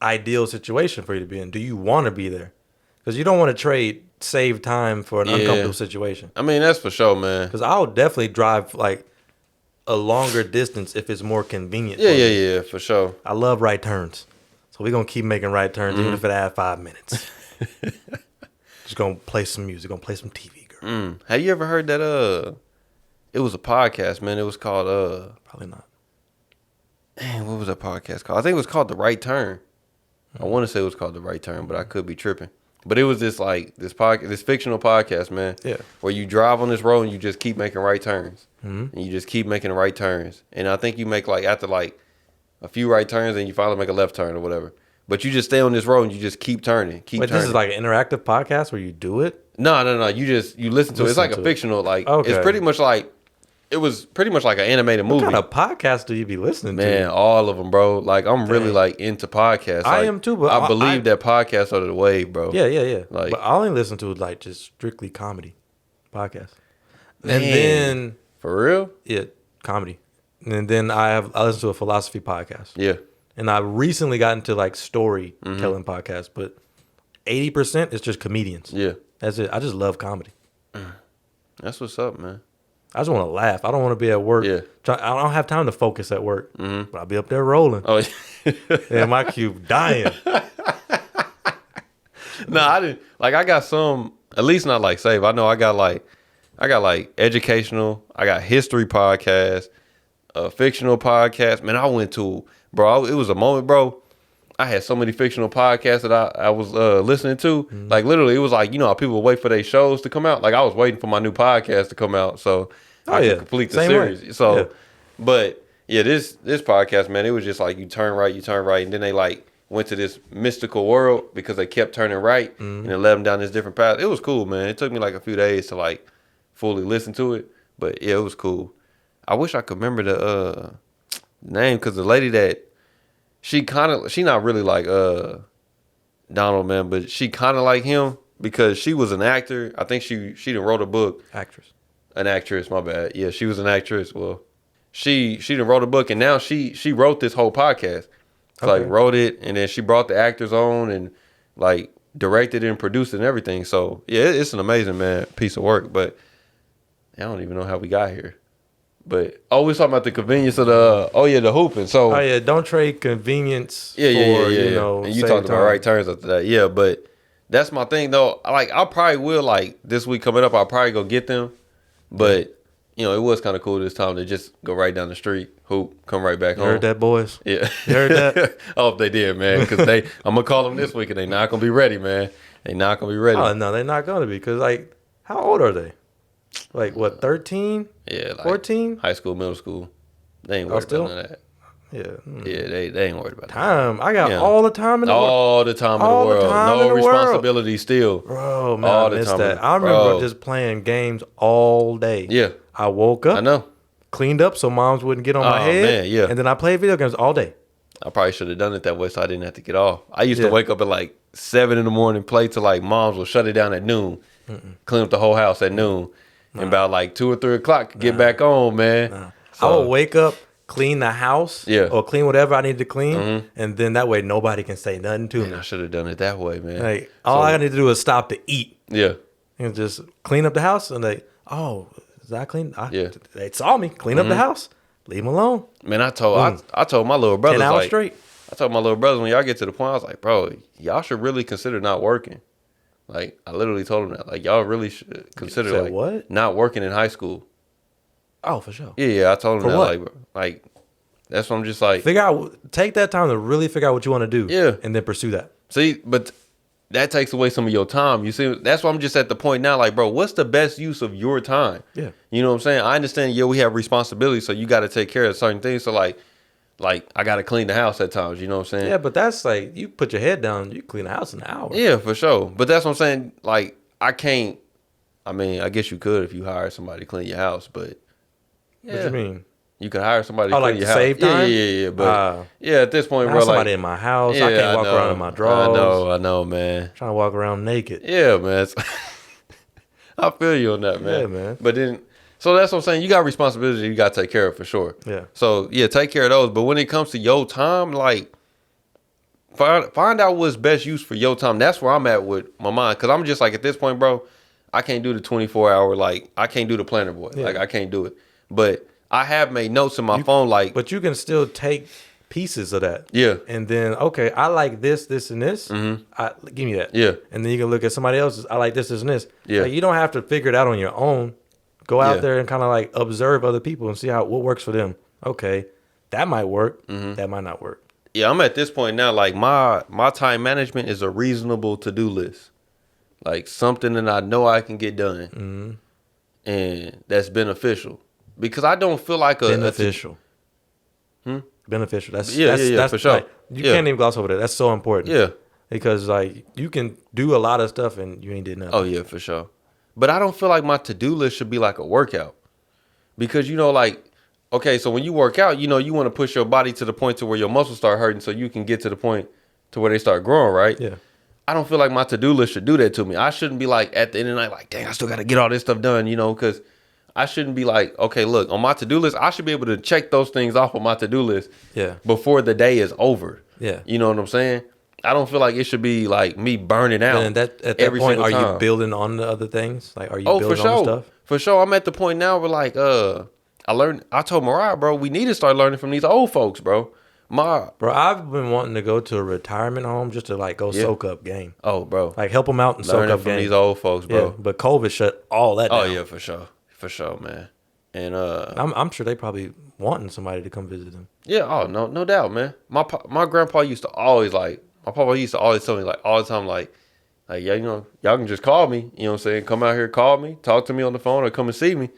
ideal situation for you to be in? Do you want to be there? Because you don't want to save time for an uncomfortable situation. I mean, that's for sure, man. Because I'll definitely drive like a longer distance if it's more convenient. Yeah, for sure. I love right turns, so we're gonna keep making right turns even if it adds 5 minutes. Just gonna play some music, gonna play some TV, girl. Have you ever heard that? It was a podcast, man. It was called Probably not. Dang, what was that podcast called? I think it was called The Right Turn. I want to say it was called The Right Turn, but I could be tripping. But it was this fictional podcast, man. Yeah. Where you drive on this road and you just keep making right turns. And you just keep making the right turns. And I think you make like after like a few right turns and you finally make a left turn or whatever. But you just stay on this road and you just keep turning. Wait, this is like an interactive podcast where you do it? No. You listen to it. It's like a fictional, like it's pretty much like it was pretty much like an animated movie. What kind of podcast do you be listening to? Man, all of them, bro. Like I'm really like into podcasts. I like, am too, but I believe that podcasts are the wave, bro. Yeah. Like, but I only listen to like just strictly comedy podcasts. Man, and then for real? Yeah, comedy. And then I listen to a philosophy podcast. Yeah. And I recently got into like storytelling podcasts, but 80% is just comedians. Yeah. That's it. I just love comedy. That's what's up, man. I just want to laugh. I don't want to be at work. Yeah. I don't have time to focus at work. But I'll be up there rolling. Oh, and my cube dying. No, I didn't. Like, I got some, at least not like save. I know I got like educational. I got history podcast, fictional podcast. Man, I went to, bro, it was a moment, bro. I had so many fictional podcasts that I was listening to. Like, literally, it was like, you know how people wait for their shows to come out? Like, I was waiting for my new podcast to come out so I could complete the series. Way. So, but, yeah, this podcast, man, it was just like you turn right, and then they, like, went to this mystical world because they kept turning right, and it led them down this different path. It was cool, man. It took me, like, a few days to, like, fully listen to it. But, yeah, it was cool. I wish I could remember the name because the lady that, she not really like Donald, man, but she kind of like him because she was an actor. I think she done wrote a book. An actress, my bad. Yeah, she was an actress. Well, she done wrote a book, and now she wrote this whole podcast. Like, wrote it, and then she brought the actors on and like directed it and produced it and everything. So yeah, it's an amazing, man, piece of work. But I don't even know how we got here. But we're talking about the convenience of the hooping. So don't trade convenience. Yeah. You know, and you talked about right turns after that. Yeah, but that's my thing though. Like, I probably will, like, this week coming up, I'll probably go get them. But you know, it was kind of cool this time to just go right down the street, hoop, come right back home. Heard that, boys? Yeah. You heard that? I hope they did, man, because I'm gonna call them this week and they not gonna be ready, man. They not gonna be ready. Oh no, they're not gonna be, because like, how old are they? Like, what, 13? Yeah, like 14? High school, middle school. They ain't worried about none of that. Yeah. Yeah, they ain't worried about that. Time. I got all the time in the world. All the time in the world. No responsibility still. Bro, man, I missed that. I remember just playing games all day. Yeah. I woke up. I know. Cleaned up so moms wouldn't get on my head. Man, yeah. And then I played video games all day. I probably should have done it that way so I didn't have to get off. I used to wake up at like 7 in the morning, play till like moms will shut it down at noon. Clean up the whole house at noon. And about like 2 or 3 o'clock, get back on, man. So, I would wake up, clean the house, or clean whatever I need to clean, and then that way nobody can say nothing to me. I should have done it that way, man. Like, all I need to do is stop to eat. Yeah. And just clean up the house, and is that clean? They saw me clean up the house. Leave them alone. Man, I told my little brothers, 10 hours like, straight. I told my little brothers, when y'all get to the point, I was like, bro, y'all should really consider not working. Like, I literally told them that. Like, y'all really should consider, like, what? not working in high school. Oh, for sure. Yeah, I told them for that. What? Like, that's what I'm just like. Take that time to really figure out what you want to do. Yeah. And then pursue that. See, but that takes away some of your time. You see, that's why I'm just at the point now, like, bro, what's the best use of your time? Yeah. You know what I'm saying? I understand, we have responsibilities, so you got to take care of certain things. So, like I got to clean the house at times, you know what I'm saying? Yeah, but that's like, you put your head down, you clean the house in an hour. Yeah, for sure. But that's what I'm saying. Like, I can't, I mean, I guess you could if you hire somebody to clean your house, but. Yeah. What you mean? You can hire somebody to Oh, clean like your to house. save time? Yeah. But yeah, at this point, I bro, have somebody like in my house. I can't walk around in my drawers. I know, man. Trying to walk around naked. Yeah, man. I feel you on that, man. Yeah, man. But then, so that's what I'm saying. You got responsibilities you got to take care of for sure. Yeah. So yeah, take care of those. But when it comes to your time, like find out what's best use for your time. That's where I'm at with my mind. Cause I'm just like at this point, bro, I can't do the 24-hour. Like I can't do the planner boy. Yeah. Like I can't do it. But I have made notes in my phone. Like, but you can still take pieces of that. Yeah. And then, okay, I like this, and this. Mm-hmm. Give me that. Yeah. And then you can look at somebody else's. I like this, and this. Yeah. Like, you don't have to figure it out on your own. Go out Yeah. there and kind of like observe other people and see what works for them. Okay, that might work. Mm-hmm. That might not work. yeah, I'm at this point now. Like my time management is a reasonable to-do list. Like something that I know I can get done, and that's beneficial. Because I don't feel like Beneficial. Beneficial. That's for sure. Like, you can't even gloss over that. That's so important. Yeah. Because like you can do a lot of stuff and you ain't did nothing. Oh yeah, for sure. But I don't feel like my to-do list should be like a workout. Because like, okay, so when you work out, you want to push your body to the point to where your muscles start hurting so you can get to the point to where they start growing, right? Yeah. I don't feel like my to-do list should do that to me. I shouldn't be like at the end of the night, like, dang, I still got to get all this stuff done, because I shouldn't be like, okay, look, on my to-do list, I should be able to check those things off on my to-do list before the day is over. Yeah. You know what I'm saying? I don't feel like it should be like me burning out. And at that every point, single are time. you building on the other things? Like, are you for building on the sure. stuff? For sure. I'm at the point now where like, I told Mariah, bro, we need to start learning from these old folks, bro. Bro, I've been wanting to go to a retirement home just to like go soak up game. Oh, bro. Like help them out and learning soak up from game. these old folks, bro. Yeah, but COVID shut all that down. Oh yeah, for sure. For sure, man. And I'm sure they probably wanting somebody to come visit them. yeah, oh no doubt, man. My grandpa used to always like, my papa used to always tell me like all the time like yeah, y'all can just call me, you know what I'm saying? Come out here, call me, talk to me on the phone or come and see me.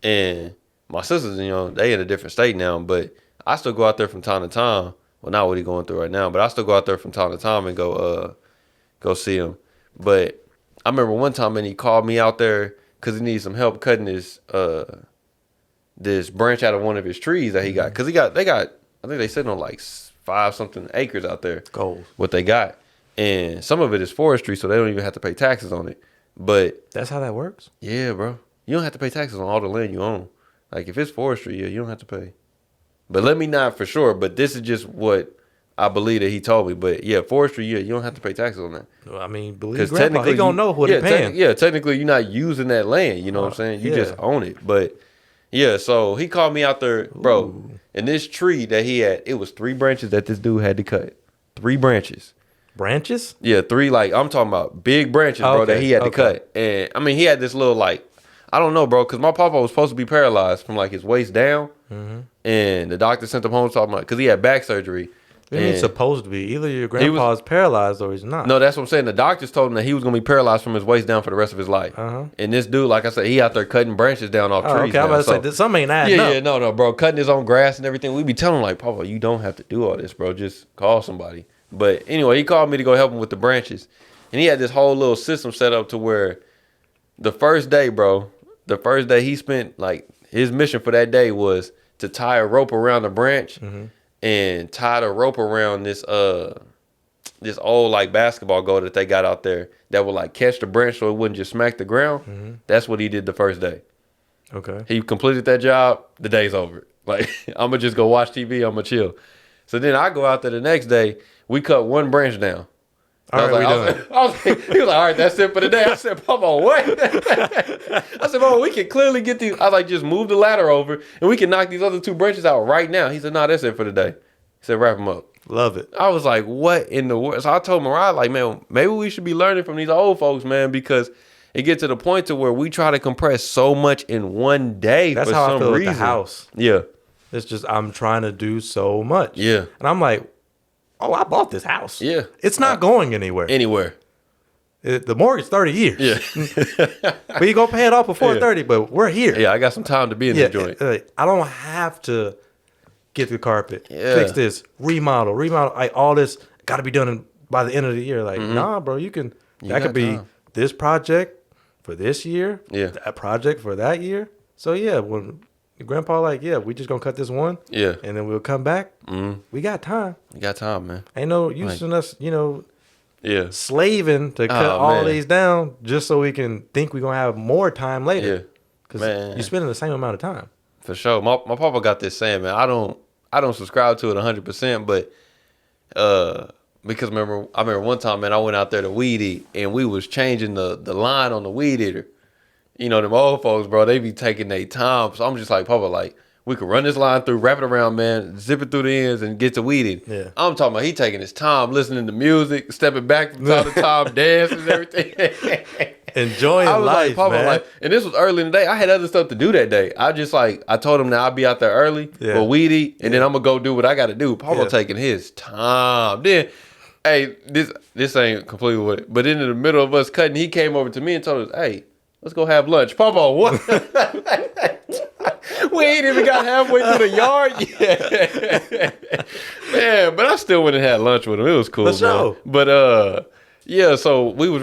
And my sisters, they in a different state now, but I still go out there from time to time. Well, not what he going through right now, but I still go out there from time to time and go see him. But I remember one time and he called me out there because he needs some help cutting this branch out of one of his trees that he got. Because they got, I think they sitting on like 5-something acres out there. Gold. What they got. And some of it is forestry, so they don't even have to pay taxes on it. But That's how that works? yeah, bro. You don't have to pay taxes on all the land you own. Like if it's forestry, yeah, you don't have to pay. But let me not for sure. But this is just what I believe that he told me. But yeah, forestry, yeah, you don't have to pay taxes on that. Well, I mean, believe Because Grandpa, technically, he gonna know what yeah, they're paying. technically, you're not using that land. You know what I'm saying? You just own it. But yeah, so he called me out there, bro. Ooh. And this tree that he had, it was 3 branches that this dude had to cut. 3 branches. Branches? Yeah, 3 like I'm talking about big branches, bro, Okay, that he had to okay. cut. And I mean, he had this little like, I don't know, bro, because my papa was supposed to be paralyzed from like his waist down, and the doctor sent him home talking about because he had back surgery. It's supposed to be. Either your grandpa's paralyzed or he's not. No, that's what I'm saying. The doctors told him that he was gonna be paralyzed from his waist down for the rest of his life. And this dude, like I said, he out there cutting branches down off trees. Okay, I was about to say, something ain't adding up. Yeah, no, bro, cutting his own grass and everything. We be telling him like, Papa, you don't have to do all this, bro. Just call somebody. But anyway, he called me to go help him with the branches, and he had this whole little system set up to where the first day, he spent like his mission for that day was to tie a rope around the branch and tie the rope around this old like basketball goal that they got out there that would like catch the branch so it wouldn't just smack the ground. That's what he did the first day. Okay. He completed that job. The day's over. Like I'm gonna just go watch TV. I'm gonna chill. So then I go out there the next day. We cut 1 branch down. All right, He was like, all right, that's it for the day. I said, Papa, what? I said, Papa, we can clearly get these. I was like, just move the ladder over and we can knock these other 2 branches out right now. He said, no, that's it for the day. He said, wrap them up. Love it. I was like, what in the world? So I told Mariah, like, man, maybe we should be learning from these old folks, man, because it gets to the point to where we try to compress so much in one day. That's for how some I feel reason. with the house. Yeah. It's just I'm trying to do so much. Yeah. And I'm like, oh, I bought this house. Yeah. It's not going anywhere. Anywhere. The mortgage 30 years. Yeah. We go pay it off before 30, but we're here. Yeah, I got some time to be in this joint. I don't have to get the carpet, Yeah. fix this, remodel, like all this got to be done by the end of the year. Like, nah, bro, that got could be time. this project for this year, Yeah. that project for that year. So yeah, when Grandpa like, yeah, we just gonna cut this one. Yeah. And then we'll come back. We got time. You got time, man. Ain't no use in us, Yeah. slaving to cut all man. these down just so we can think we're gonna have more time later. Yeah. Because Man. you're spending the same amount of time. For sure. My papa got this saying, man. I don't subscribe to it 100%, but because I remember one time, man, I went out there to weed eat and we was changing the line on the weed eater. You know, them old folks, bro, they be taking their time. So I'm just like, Papa, like, we could run this line through, wrap it around, man, zip it through the ends and get to weeding. Yeah. I'm talking about he taking his time, listening to music, stepping back from time to time, dancing and everything. Enjoying I was life, like, Papa, man. like, and this was early in the day. I had other stuff to do that day. I told him that I'll be out there early for weed eat, and then I'm gonna go do what I got to do. Papa taking his time. Then, hey, this ain't completely what, but in the middle of us cutting, he came over to me and told us, hey, let's go have lunch. Papa, what? We ain't even got halfway through the yard yet. Man, but I still went and had lunch with him. It was cool, man. Sure. But yeah, so we was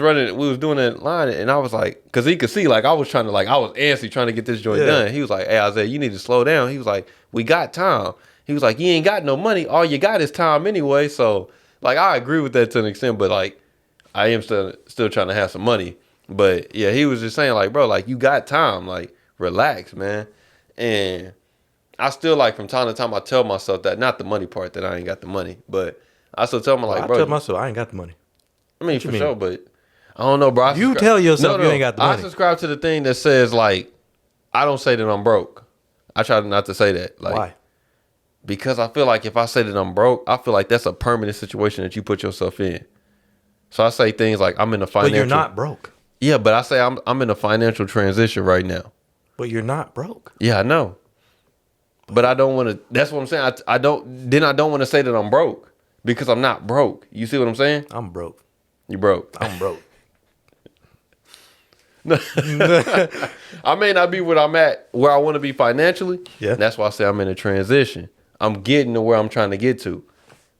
doing that line, and I was like, cause he could see, like, I was antsy trying to get this joint done. He was like, hey, Isaiah, you need to slow down. He was like, we got time. He was like, you ain't got no money. All you got is time anyway. So, like, I agree with that to an extent, but like, I am still trying to have some money. But yeah, he was just saying, like, bro, like, you got time, like, relax, man. And I still, like, from time to time, I tell myself that, not the money part, that I ain't got the money, but I still tell myself, like, bro, I tell myself I ain't got the money. I mean, for sure, but I don't know, bro. You tell yourself you ain't got the money. I subscribe to the thing that says, like, I don't say that I'm broke. I try not to say that. Like, why? Because I feel like if I say that I'm broke, I feel like that's a permanent situation that you put yourself in. So I say things like, I'm in a financial. But you're not broke. Yeah, but I say I'm in a financial transition right now. But you're not broke. Yeah, I know. But I don't want to. That's what I'm saying. I don't want to say that I'm broke because I'm not broke. You see what I'm saying? I'm broke. You broke. I'm broke. I may not be where I'm at, where I want to be financially. Yeah. That's why I say I'm in a transition. I'm getting to where I'm trying to get to.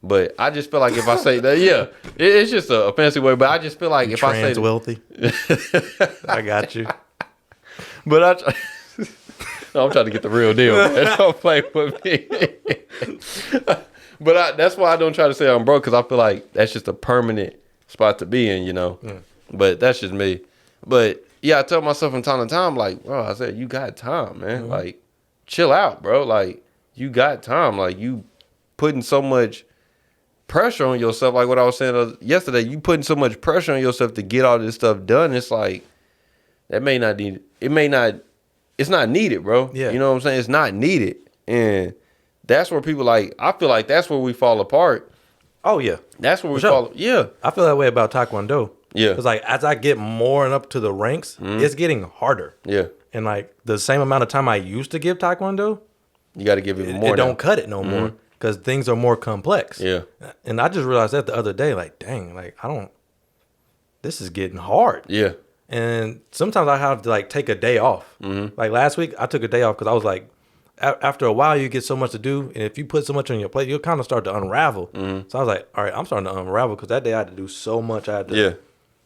But I just feel like if I say that, yeah, it's just a fancy way. But I just feel like if I say wealthy, I got you. But no, I'm trying to get the real deal, man. Don't play with me. But that's why I don't try to say I'm broke, because I feel like that's just a permanent spot to be in, But that's just me. But yeah, I tell myself from time to time, like, bro, I said, you got time, man. Like, chill out, bro. Like, you got time. Like, you putting so much pressure on yourself. Like what I was saying yesterday, you putting so much pressure on yourself to get all this stuff done. It's like, that may not need, it's not needed, bro. Yeah. You know what I'm saying? It's not needed. And that's where people I feel like that's where we fall apart. Oh, yeah. That's where we fall. Yeah. I feel that way about Taekwondo. Yeah. Because, like, as I get more and up to the ranks, it's getting harder. Yeah. And, like, the same amount of time I used to give Taekwondo, You got to give even more. it don't cut it no more because things are more complex. Yeah. And I just realized that the other day, like, dang, like, this is getting hard. Yeah. And sometimes I have to, like, take a day off. Like, last week, I took a day off because I was like, after a while, you get so much to do. And if you put so much on your plate, you'll kind of start to unravel. So I was like, all right, I'm starting to unravel because that day I had to do so much. I had to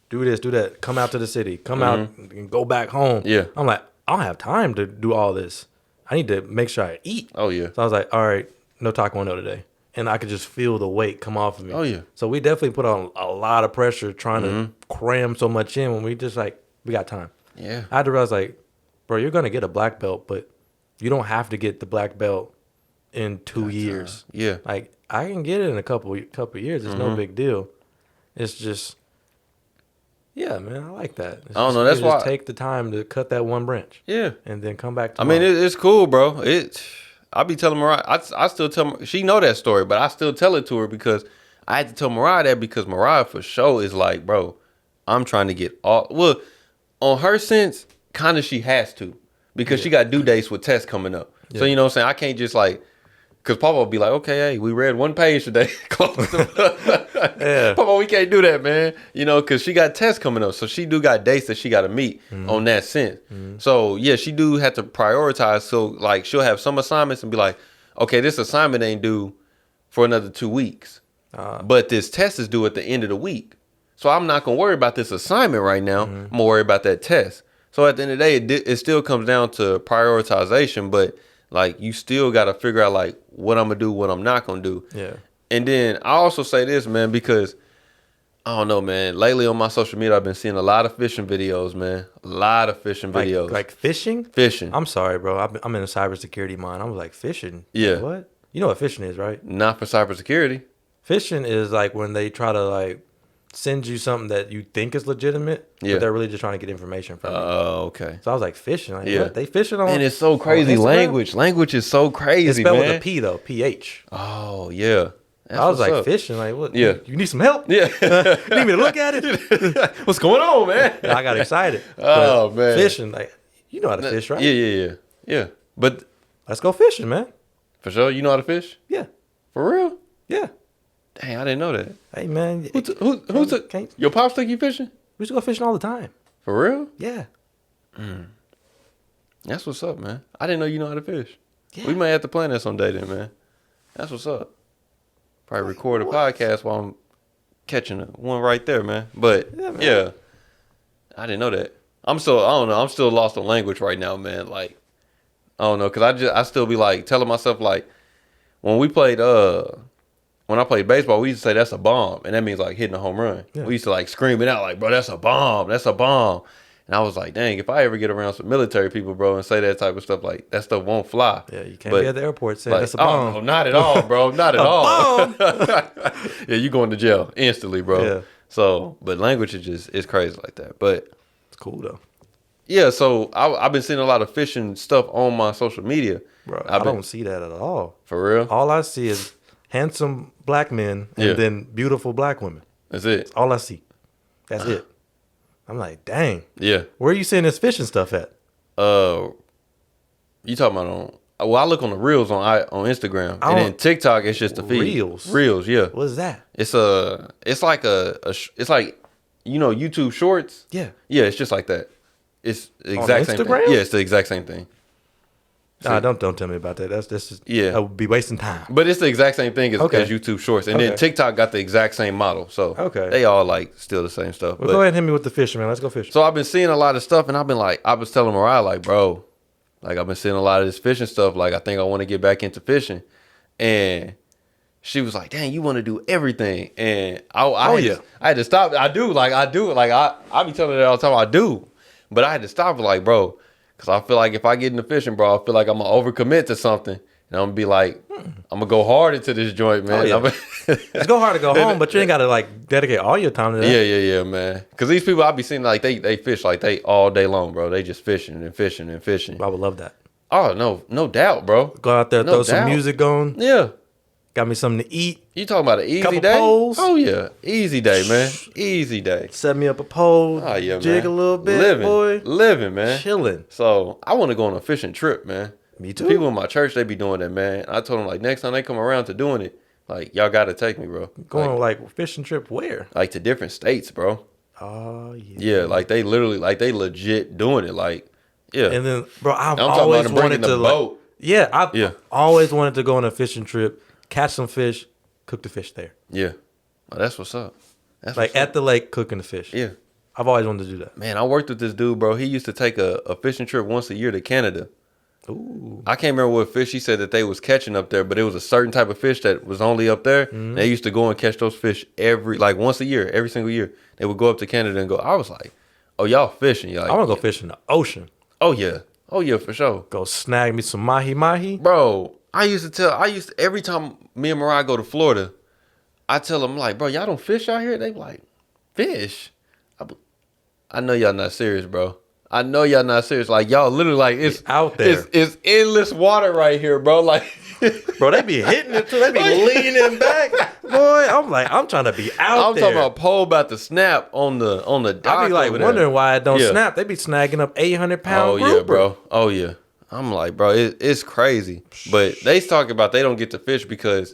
do this, do that, come out to the city, come out and go back home. Yeah. I'm like, I don't have time to do all this. I need to make sure I eat. Oh, yeah. So I was like, all right, no Taekwondo today. And I could just feel the weight come off of me. Oh, yeah. So we definitely put on a lot of pressure trying to cram so much in when we just like, we got time. Yeah. I had to realize, like, bro, you're going to get a black belt, but you don't have to get the black belt in 2 years. Yeah. Like, I can get it in a couple years. It's no big deal. It's just, yeah, man, I like that. I don't know. That's why just take the time to cut that one branch. Yeah. And then come back to I mean, it's cool, bro. I be telling Mariah, I still tell her, she know that story, but I still tell it to her because I had to tell Mariah that because Mariah for sure is like, bro, I'm trying to get well, on her sense, kind of she has to because she got due dates with tests coming up. So, you know what I'm saying? I can't just like, because Papa will be like, okay, hey, we read one page today. Papa, we can't do that, man. You know, because she got tests coming up. So she do got dates that she got to meet on that sense. So, yeah, she do have to prioritize. So, like, she'll have some assignments and be like, okay, this assignment ain't due for another 2 weeks. But this test is due at the end of the week. So I'm not going to worry about this assignment right now. I'm going to worry about that test. So at the end of the day, it still comes down to prioritization. But like you still got to figure out like what I'm gonna do, what I'm not gonna do. Yeah. And then I also say this, man, because I don't know, man. Lately on my social media, I've been seeing a lot of fishing videos, man. A lot of fishing videos. Like fishing? Fishing. I'm sorry, bro. I'm in a cybersecurity mind. I was like, fishing? Yeah. Like, what? You know what fishing is, right? Not for cybersecurity. Fishing is like when they try to like send you something that you think is legitimate, but they're really just trying to get information from you. Oh, okay. So I was like, fishing? Like, Yeah. what? They fishing on? And it's so crazy. Instagram? Language. Language is so crazy, It's spelled man. with a P though, PH. Oh, yeah. That's I was what's like, up. fishing? Like, what? Yeah. You need some help? Yeah. You need me to look at it? What's going on, man? I got excited. Oh, But man. Fishing, like, you know how to fish, right? Yeah. But Let's go fishing, man. for sure, you know how to fish? Yeah. For real? Yeah. Dang, I didn't know that. Hey, man. Who took your pops took you fishing? We used to go fishing all the time. For real? Yeah. That's what's up, man. I didn't know you know how to fish. Yeah. We may have to plan that someday then, man. That's what's up. Probably record a podcast while I'm catching one right there, man. But Yeah, man. yeah, I didn't know that. I don't know. I'm still lost on language right now, man. Like, I don't know, cause I still be like telling myself like, when I played baseball, we used to say that's a bomb, and that means like hitting a home run. Yeah. We used to like scream it out like, bro, that's a bomb, that's a bomb. And I was like, dang, if I ever get around some military people, bro, and say that type of stuff, like that stuff won't fly. Yeah, you can't But, be at the airport saying like, that's a bomb. Oh, not at all, bro. Not at all. Bomb. Yeah, you going to jail instantly, bro. Yeah. So, but language is crazy like that. But It's cool though. yeah, so I've been seeing a lot of fishing stuff on my social media. Bro, I've I been- don't see that at all. For real? All I see is handsome black men and Yeah. then beautiful black women. That's it. All I see. That's it. I'm like, dang. Yeah. Where are you seeing this fishing stuff at? You talking about on? Well, I look on the reels on Instagram, and then TikTok. It's just the feed. Reels, yeah. What is that? It's like it's like, you know, YouTube Shorts. Yeah. Yeah, it's just like that. It's the exact same thing. Instagram? Yeah, it's the exact same thing. Nah, don't tell me about that. That's just Yeah. I would be wasting time. But it's the exact same thing as Okay. YouTube Shorts, and then Okay. TikTok got the exact same model. So Okay. they all like still the same stuff. Well, But- go ahead and hit me with the fishing, man. Let's go fishing. So I've been seeing a lot of stuff, and I was telling Mariah, like, bro, like I've been seeing a lot of this fishing stuff. Like, I think I want to get back into fishing. And she was like, dang, you want to do everything. And I had to stop. I do. Like, I be telling her that all the time. I do. But I had to stop, like, bro, because I feel like if I get into fishing, bro, I feel like I'm going to overcommit to something. And I'm going to be like, I'm going to go hard into this joint, man. It's go hard to go home, but you ain't got to like dedicate all your time to that. Yeah, man. Because these people I be seeing, like, they fish like they all day long, bro. They just fishing and fishing and fishing. I would love that. Oh, no doubt, bro. Go out there, No throw some doubt. music on. Yeah. Got me something to eat. You talking about an easy Couple day? poles. Oh, yeah. Easy day, man. Easy day. Set me up a pole. Oh, yeah, Jig man. a little bit, Living. boy. Living, man. Chilling. So, I want to go on a fishing trip, man. Me The too. people in my church, they be doing that, man. I told them, like, next time they come around to doing it, like, y'all got to take me, bro. Going like fishing trip where? Like, to different states, bro. Oh yeah. Yeah, like, they literally, like, they legit doing it. Like, yeah. And then, bro, I've I'm talking always about them bringing wanted the to like, boat. yeah, I've Yeah. always wanted to go on a fishing trip, catch some fish, cook the fish there. Yeah. Oh, that's what's up. That's Like what's up. at the lake, cooking the fish. Yeah. I've always wanted to do that. Man, I worked with this dude, bro. He used to take a fishing trip once a year to Canada. Ooh. I can't remember what fish he said that they was catching up there, but it was a certain type of fish that was only up there. Mm-hmm. They used to go and catch those fish once a year, every single year. They would go up to Canada and go. I was like, oh, y'all fishing. Y'all like, I want to go fish in the ocean. Oh, yeah, for sure. Go snag me some mahi. Bro, every time me and Mariah go to Florida, I tell them, like, bro, y'all don't fish out here? They be like, fish? I know y'all not serious, bro. I know y'all not serious. Like, y'all literally, like, it's out there. It's endless water right here, bro. Like, Bro, they be hitting it too. They be leaning back. Boy, I'm like, I'm trying to be out I'm there. talking about pole about to snap on the dock. I be like over there. wondering why it don't Yeah. snap. They be snagging up 800-pound Oh, grouper. yeah, bro. Oh, yeah. I'm like, bro, it's crazy. But they talk about they don't get to fish because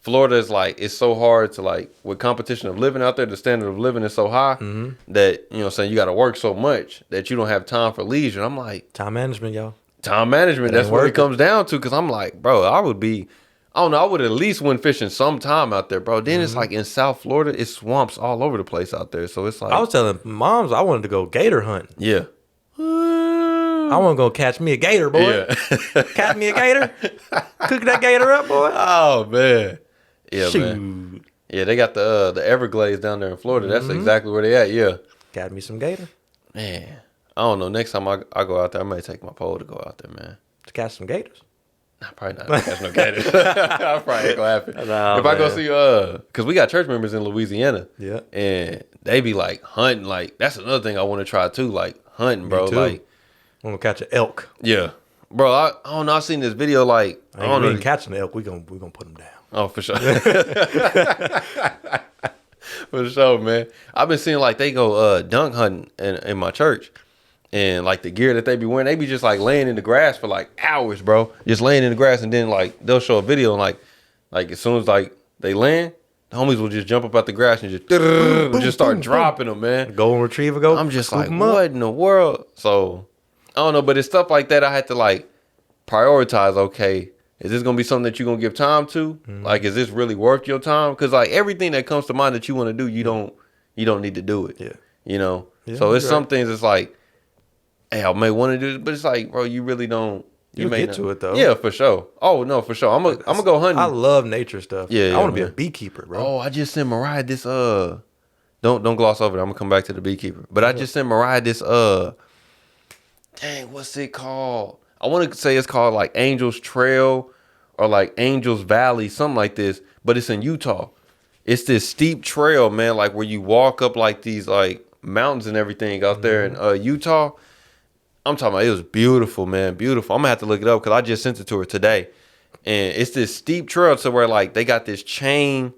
Florida is like, it's so hard to like, with competition of living out there, the standard of living is so high that, you know what I'm saying, you got to work so much that you don't have time for leisure. And I'm like, Time management, y'all. time management, that's what it comes down to. Because I'm like, bro, I would at least went fishing sometime out there, bro. Then it's like in South Florida, it's swamps all over the place out there. So it's like, I was telling moms I wanted to go gator hunting. yeah. I want to go catch me a gator, boy. Yeah. Catch me a gator. Cook that gator up, boy. Oh man. Yeah, Shoot. man. Yeah, they got the Everglades down there in Florida. That's exactly where they at. Yeah. Catch me some gator. Man, I don't know. Next time I go out there, I may take my pole to go out there, man. To catch some gators. Nah, probably not. Catch no gators. I probably ain't gonna happen. Nah, if I go see cause we got church members in Louisiana. Yeah. And they be like hunting. Like that's another thing I want to try too. Like hunting, bro. Me too. Like I'm gonna catch an elk. yeah, bro. I don't know. I seen this video. Like I don't We know. ain't catching the elk. We gonna put them down. Oh, for sure. For sure, man. I've been seeing like they go dunk hunting in my church. And like the gear that they be wearing, they be just like laying in the grass for like hours, bro. Just laying in the grass, and then like they'll show a video and like as soon as like they land, the homies will just jump up out the grass and just start dropping them, man. Golden retriever go. I'm just like, scoop 'em what up. in the world? So I don't know, but it's stuff like that I had to like prioritize. Okay, is this gonna be something that you're gonna give time to? Mm-hmm. Like, is this really worth your time? Because like everything that comes to mind that you want to do, you don't need to do it. Yeah. You know. Yeah, So it's you're some right. things. It's like, hey, I may want to do this, but it's like, bro, you really don't. You may get not. to it, though. Yeah, for sure. Oh no, for sure. I'm gonna go hunting. I love nature stuff. Yeah, I want to be man. a beekeeper, bro. Oh, I just sent Mariah this don't gloss over it. I'm gonna come back to the beekeeper. But I just sent Mariah this dang, what's it called? I want to say it's called like Angel's Trail or like Angel's Valley, something like this, but it's in Utah. It's this steep trail, man, like where you walk up like these like mountains and everything out there in Utah. I'm talking about it was beautiful, man, beautiful. I'm gonna have to look it up because I just sent it to her today. And it's this steep trail to where like they got this chain,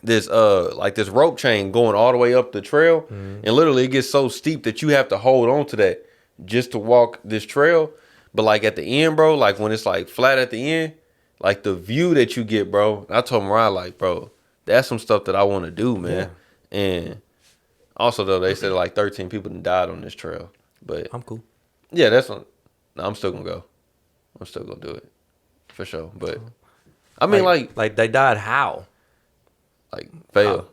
this like this rope chain going all the way up the trail. And literally it gets so steep that you have to hold on to that just to walk this trail. But like at the end, bro, like when it's like flat at the end, like the view that you get, bro. I told Mariah, like, bro, that's some stuff that I want to do, man. Yeah. And also though, they said like 13 people died on this trail. But I'm cool. yeah, I'm still gonna go. I'm still gonna do it for sure. But I mean, like they died how? fail.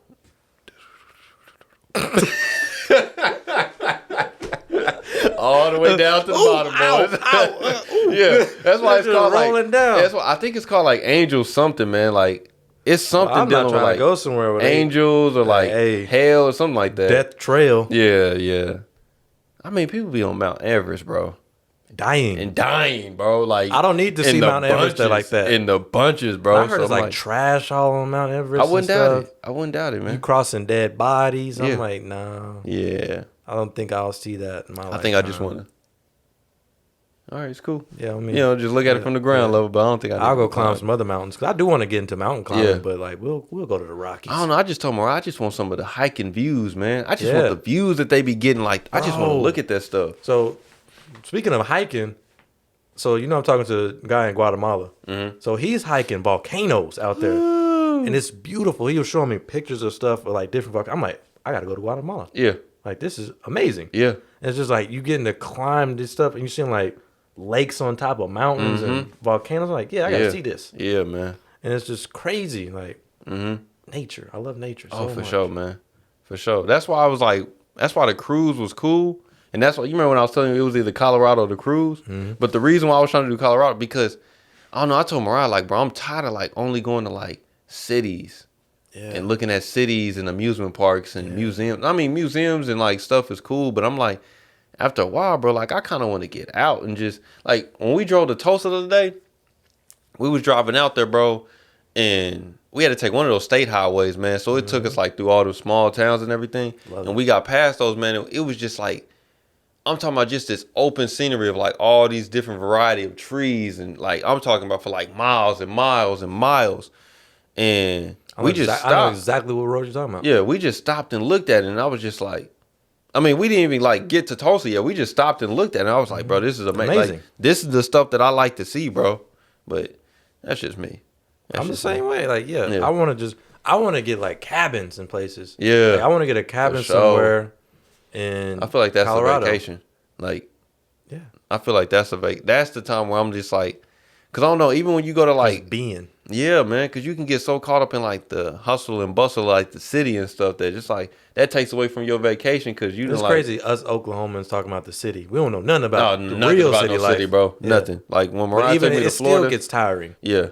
All the way down to the bottom, boys. Yeah, that's why it's Just called rolling like. down. That's why I think it's called like Angel something, man. Like it's something I'm not dealing with trying like to go somewhere with angels or like hey, hell or something like that. death trail. Yeah, yeah. I mean, people be on Mount Everest, bro. Dying. And dying, bro. Like I don't need to in see the Mount Everest there like that. In the bunches, bro. I heard it's I'm like trash all on Mount Everest. I wouldn't and doubt stuff. it. I wouldn't doubt it, man. You crossing dead bodies. Yeah. I'm like, no. Yeah. I don't think I'll see that in my life. I think I just want to. All right, it's cool. Yeah, I mean, You know, just look at it from the ground level, but I don't think I'll go climb some other mountains because I do want to get into mountain climbing. Yeah. But like, we'll go to the Rockies. I don't know. I just told Mariah, I just want some of the hiking views, man. I just Yeah. want the views that they be getting. Like, I just want to Bro. look at that stuff. So, speaking of hiking, so you know I'm talking to a guy in Guatemala. So he's hiking volcanoes out there, and it's beautiful. He was showing me pictures of stuff of like different volcanoes. I'm like, I got to go to Guatemala. Yeah. Like, this is amazing. Yeah. And it's just like you getting to climb this stuff, and you seeing like lakes on top of mountains and volcanoes. I'm like, yeah, I got to see this. Yeah, man. And it's just crazy, like nature. I love nature. Oh, so for much. sure, man. For sure. That's why I was like, that's why the cruise was cool. And that's why, you remember when I was telling you it was either Colorado or the cruise? But the reason why I was trying to do Colorado, because, I don't know, I told Mariah, like, bro, I'm tired of, like, only going to, like, cities. Yeah. And looking at cities and amusement parks and museums. I mean, museums and, like, stuff is cool. But I'm like, after a while, bro, like, I kind of want to get out and just, like, when we drove to Tulsa the other day, we was driving out there, bro, and we had to take one of those state highways, man. So it took us, like, through all the small towns and everything. And we got past those, man. It was just, like, I'm talking about just this open scenery of, like, all these different variety of trees. And, like, I'm talking about for, like, miles and miles and miles. And we just stopped. I know exactly what road you're talking about. Yeah, we just stopped and looked at it, and I was just like, I mean, we didn't even like get to Tulsa yet. We just stopped and looked at it. And I was like, bro, this is amazing. Like, this is the stuff that I like to see, bro. But that's just me. I'm the same way. Like, yeah. I want to get like cabins in places. Yeah. Like, I want to get a cabin somewhere in I feel like that's Colorado. a vacation. Like, yeah. I feel like that's the time where I'm just like, because I don't know, even when you go to like, Just being. Yeah, man, because you can get so caught up in like the hustle and bustle, like the city and stuff, that just like that takes away from your vacation. Because you It's like, crazy. Us Oklahomans talking about the city. We don't know nothing no, about the nothing real about city no life, city, bro. Yeah. Nothing. Like when But Mariah even took me it to Florida, still gets tiring. yeah.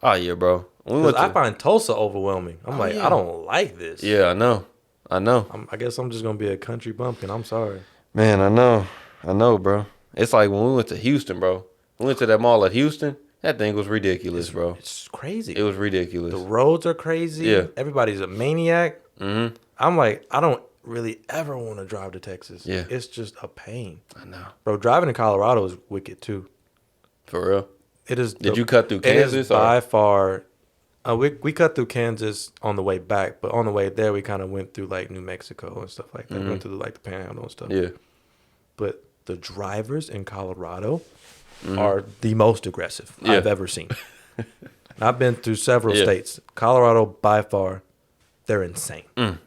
Oh yeah, bro. We Because went to, I find Tulsa overwhelming. I'm like, yeah. I don't like this. yeah, I know. I guess I'm just gonna be a country bumpkin. I'm sorry. Man, I know, bro. It's like when we went to Houston, bro. We went to that mall at Houston. That thing was ridiculous, bro. It's crazy. It was ridiculous. The roads are crazy. Yeah. Everybody's a maniac. Mm-hmm. I'm like, I don't really ever want to drive to Texas. Yeah. It's just a pain. I know. Bro, driving to Colorado is wicked too. For real. It is. Did you cut through It is Kansas? by far. We cut through Kansas on the way back, but on the way there we kind of went through like New Mexico and stuff like that. We went through like the Panhandle and stuff. Yeah. But the drivers in Colorado are the most aggressive I've ever seen. I've been through several states. Colorado, by far, they're insane.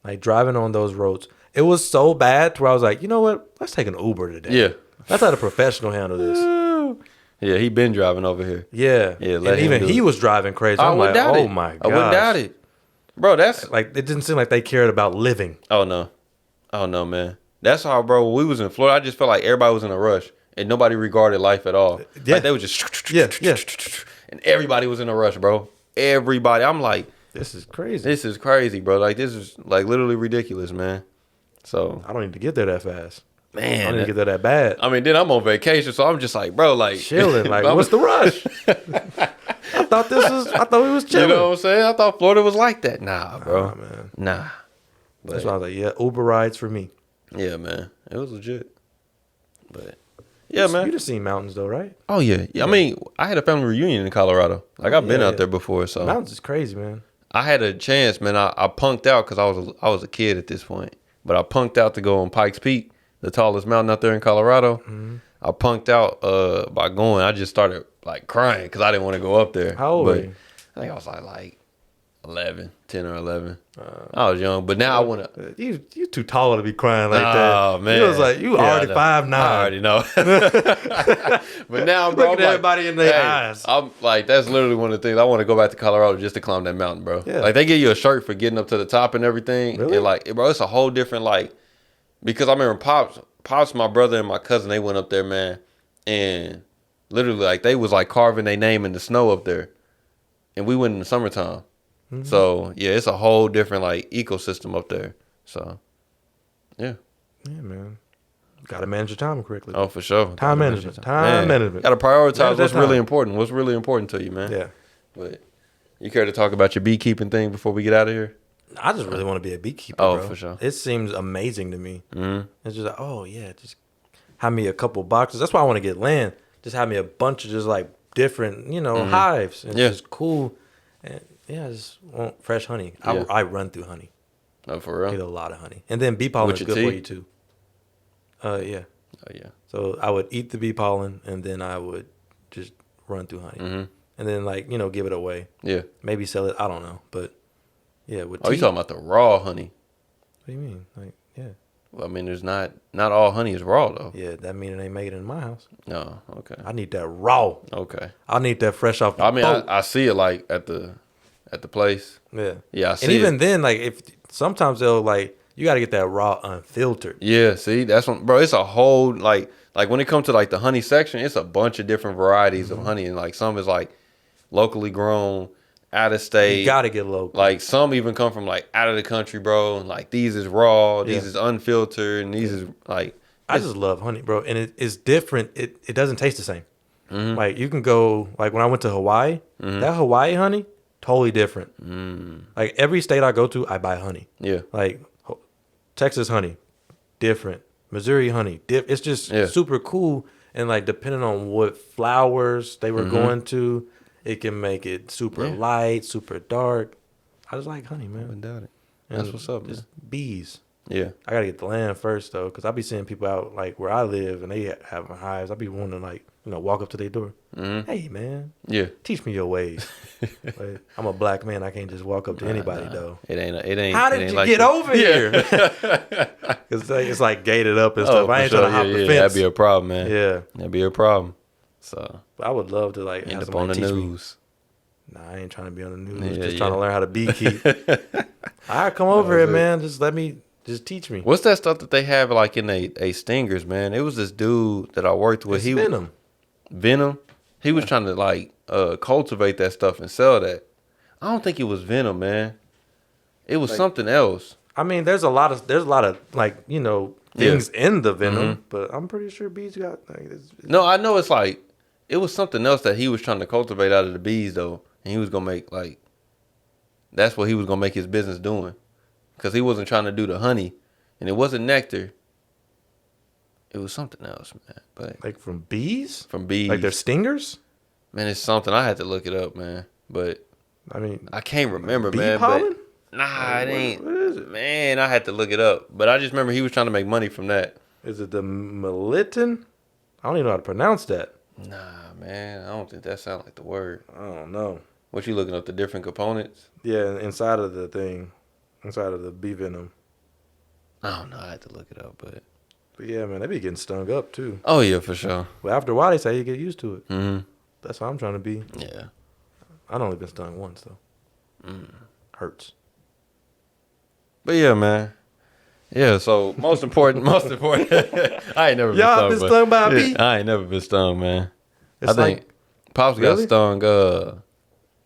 Like driving on those roads, it was so bad to where I was like, you know what? Let's take an Uber today. Yeah. Let's let a professional handle this. Yeah, he been driving over here. Yeah. Yeah, and let him even do he it. was driving crazy. I I'm wouldn't like, doubt oh it. my god. I wouldn't doubt it. Bro, that's Like it didn't seem like they cared about living. oh no, man. That's how, bro. When we was in Florida, I just felt like everybody was in a rush and nobody regarded life at all. Yeah. Like they was just Yeah. and everybody was in a rush, bro. Everybody. I'm like, This is crazy. this is crazy, bro. Like this is like literally ridiculous, man. So I don't need to get there that fast. I man, don't need to get there that bad. I mean, then I'm on vacation, so I'm just like, bro, like Chilling. Like, what's the rush? I thought we was You chilling. know what I'm saying? I thought Florida was like that. Nah, bro. Nah, man. Nah. That's why I was like, yeah, Uber rides for me. Yeah, man. It was legit. But yeah, man. You just seen mountains though, right? Oh yeah. I mean, I had a family reunion in Colorado. Like I've been Yeah, out yeah. there before, so Mountains is crazy, man. I had a chance, man. I punked out because I was a kid at this point, but I punked out to go on Pikes Peak, the tallest mountain out there in Colorado. I punked out by going. I just started like crying because I didn't want to go up there. How old But were you? I think I was like 11, 10 or 11. I was young, but now I want to. You too tall to be crying like that. Oh man, You was like you Yeah, I already know. 5'9". I already know. But now, bro, Look at everybody in their eyes. I'm like, that's literally one of the things I want to go back to Colorado just to climb that mountain, bro. Yeah. Like they give you a shirt for getting up to the top and everything, Really? and like, bro, it's a whole different like. Because I remember pops, my brother and my cousin, they went up there, man, and literally like they was like carving their name in the snow up there, and we went in the summertime. So yeah, it's a whole different like ecosystem up there. So yeah. Yeah, man. Got to manage your time correctly. Oh, for sure. Time management. Time management. Got to prioritize Manage that what's really time. important. What's really important to you, man. Yeah. But you care to talk about your beekeeping thing before we get out of here? I just really want to be a beekeeper, Oh, bro. for sure. It seems amazing to me. Mm-hmm. It's just like, oh yeah, just have me a couple boxes. That's why I want to get land. Just have me a bunch of just like different, hives. And Yeah. It's just cool. And yeah, I just want fresh honey. Yeah. I run through honey. Oh, for Get real? a lot of honey. And then bee pollen With is your good for tea? you too. Yeah. Oh, yeah. So I would eat the bee pollen and then I would just run through honey. Mm-hmm. And then like, give it away. Yeah. Maybe sell it. I don't know. But yeah, with Oh, tea. you talking about the raw honey? What do you mean? Like, yeah. Well, I mean, there's not all honey is raw, though. Yeah, that mean it ain't made it in my house. No. Okay. I need that raw. Okay. I need that fresh off the I mean, boat. I see it like at the place. Yeah. Yeah, I see And even it. then, like if sometimes they'll like you got to get that raw unfiltered. Yeah, see, that's when, bro. It's a whole like when it comes to like the honey section, it's a bunch of different varieties of honey, and like some is like locally grown, out of state. You got to get local. Like some even come from like out of the country, bro. And like these is raw, these Yeah. is unfiltered, and these is like I just love honey, bro, and it's different. It doesn't taste the same. Like you can go like when I went to Hawaii, that Hawaii honey totally different. Like every state I go to, I buy honey. yeah, Like Texas honey, different. Missouri honey, it's just Yeah. super cool. And like depending on what flowers they were going to, it can make it super Yeah. light, super dark. I just like honey, man. wouldn't doubt it. And That's what's up, man. just bees. Yeah, I gotta get the land first though, cause I be seeing people out like where I live and they have hives. I be wanting to like walk up to their door. Hey man, yeah. teach me your ways. Like, I'm a black man. I can't just walk up to anybody though. It ain't. How it did ain't you like get that. over here? Cause it's like gated up and stuff. Oh, I for ain't sure. trying to hop Yeah, the yeah. fence. That'd be a problem, man. Yeah, That'd be a problem. So but I would love to like end have up on somebody the teach me. news. Nah, I ain't trying to be on the news. Yeah, Just trying to yeah. learn how to beekeep. All right, come over here, man. Just teach me. What's that stuff that they have like in a stingers, man? It was this dude that I worked with. It's venom. Venom. He was trying to like cultivate that stuff and sell that. I don't think it was venom, man. It was Like, something else. I mean, there's a lot of like, you know, things in the venom, but I'm pretty sure bees got like it's No, I know it's like it was something else that he was trying to cultivate out of the bees though, and he was gonna make like that's what he was gonna make his business doing, because he wasn't trying to do the honey, and it wasn't nectar. It was something else, man. But like from bees? from bees, Like their stingers? man, it's something. I had to look it up, man. But I mean, I can't remember, bee man. pollen? But nah, it ain't. What is it? Man, I had to look it up. But I just remember he was trying to make money from that. Is it the melittin? I don't even know how to pronounce that. Nah, man, I don't think that sounds like the word. I don't know. What you looking up, the different components? Yeah, inside of the thing, inside of the bee venom. I don't know. I had to look it up, but But yeah, man, they be getting stung up too. oh yeah, for sure. But after a while, they say you get used to it. Mm-hmm. That's how I'm trying to be. Yeah. I've only been stung once though. Hurts. But yeah, man. Yeah, so most important. I ain't never been Y'all stung. been but- stung by a bee? I ain't never been stung, man. It's I think like, Pops Really? got stung.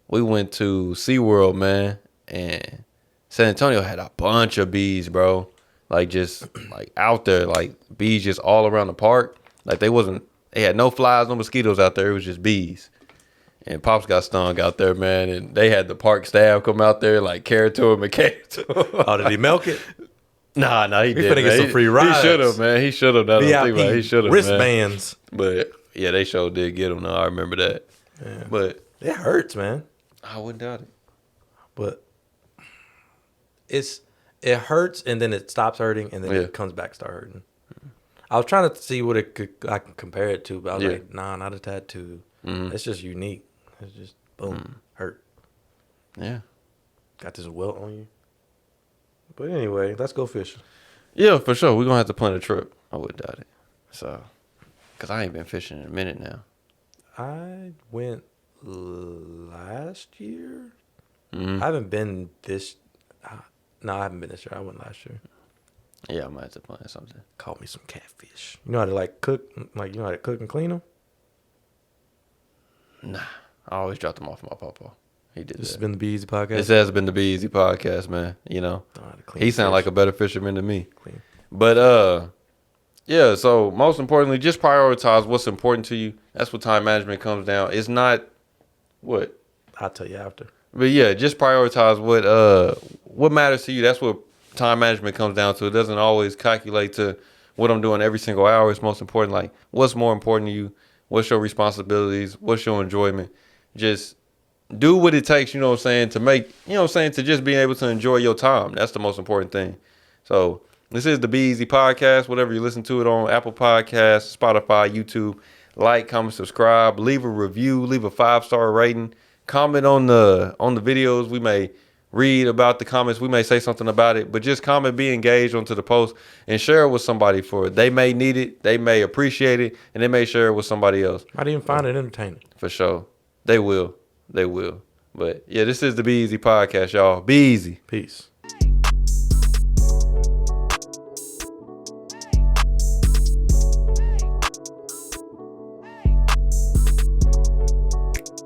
We went to SeaWorld, man, and San Antonio had a bunch of bees, bro. Like just like out there, like bees just all around the park. Like they had no flies, no mosquitoes out there. It was just bees. And Pops got stung out there, man, and they had the park staff come out there, like care to him and care to him. oh, did he milk it? Nah, he didn't. finna get some free He rides. should have, man. He should have. Now that I think about it, he should have, man. wristbands. But yeah, they sure did get him. Though I remember that. Yeah. But It hurts, man. I wouldn't doubt it. But it hurts and then it stops hurting and then Yeah. it comes back start hurting. I was trying to see what I can compare it to, but I was Yeah. like, nah, not a tattoo. It's just unique. It's just boom, hurt. Yeah. Got this welt on you. But anyway, let's go fishing. Yeah, for sure. We're gonna have to plan a trip. I wouldn't doubt it. So, cause I ain't been fishing in a minute now. I went last year. Mm-hmm. I haven't been this. No, I haven't been this year. I went last year. Yeah, I might have to plan something. Caught me some catfish. You know how to like cook, like you know how to cook and clean them. Nah, I always dropped them off my papa. He did This has that. been the Be Eazy podcast. This has been the Be Eazy podcast, man. You know, Know how to clean he sound fish. like a better fisherman than me. Clean. But yeah. So most importantly, just prioritize what's important to you. That's what time management comes down. It's not what. I'll tell you after. But yeah, just prioritize what matters to you. That's what time management comes down to. It doesn't always calculate to what I'm doing every single hour. It's most important, like what's more important to you, what's your responsibilities, what's your enjoyment. Just do what it takes, you know what I'm saying, to make, you know what I'm saying, to just being able to enjoy your time. That's the most important thing. So this is the Be Easy podcast. Whatever you listen to it on, Apple Podcasts, Spotify, YouTube. Like, comment, subscribe, leave a review, leave a 5-star rating. Comment on the videos. We may read about the comments. We may say something about it, but just comment, be engaged onto the post, and share it with somebody for it. They may need it, they may appreciate it, and they may share it with somebody else. Might even find it entertaining. For sure. They will. They will. But yeah, this is the Be Easy podcast, y'all. Be easy. Peace.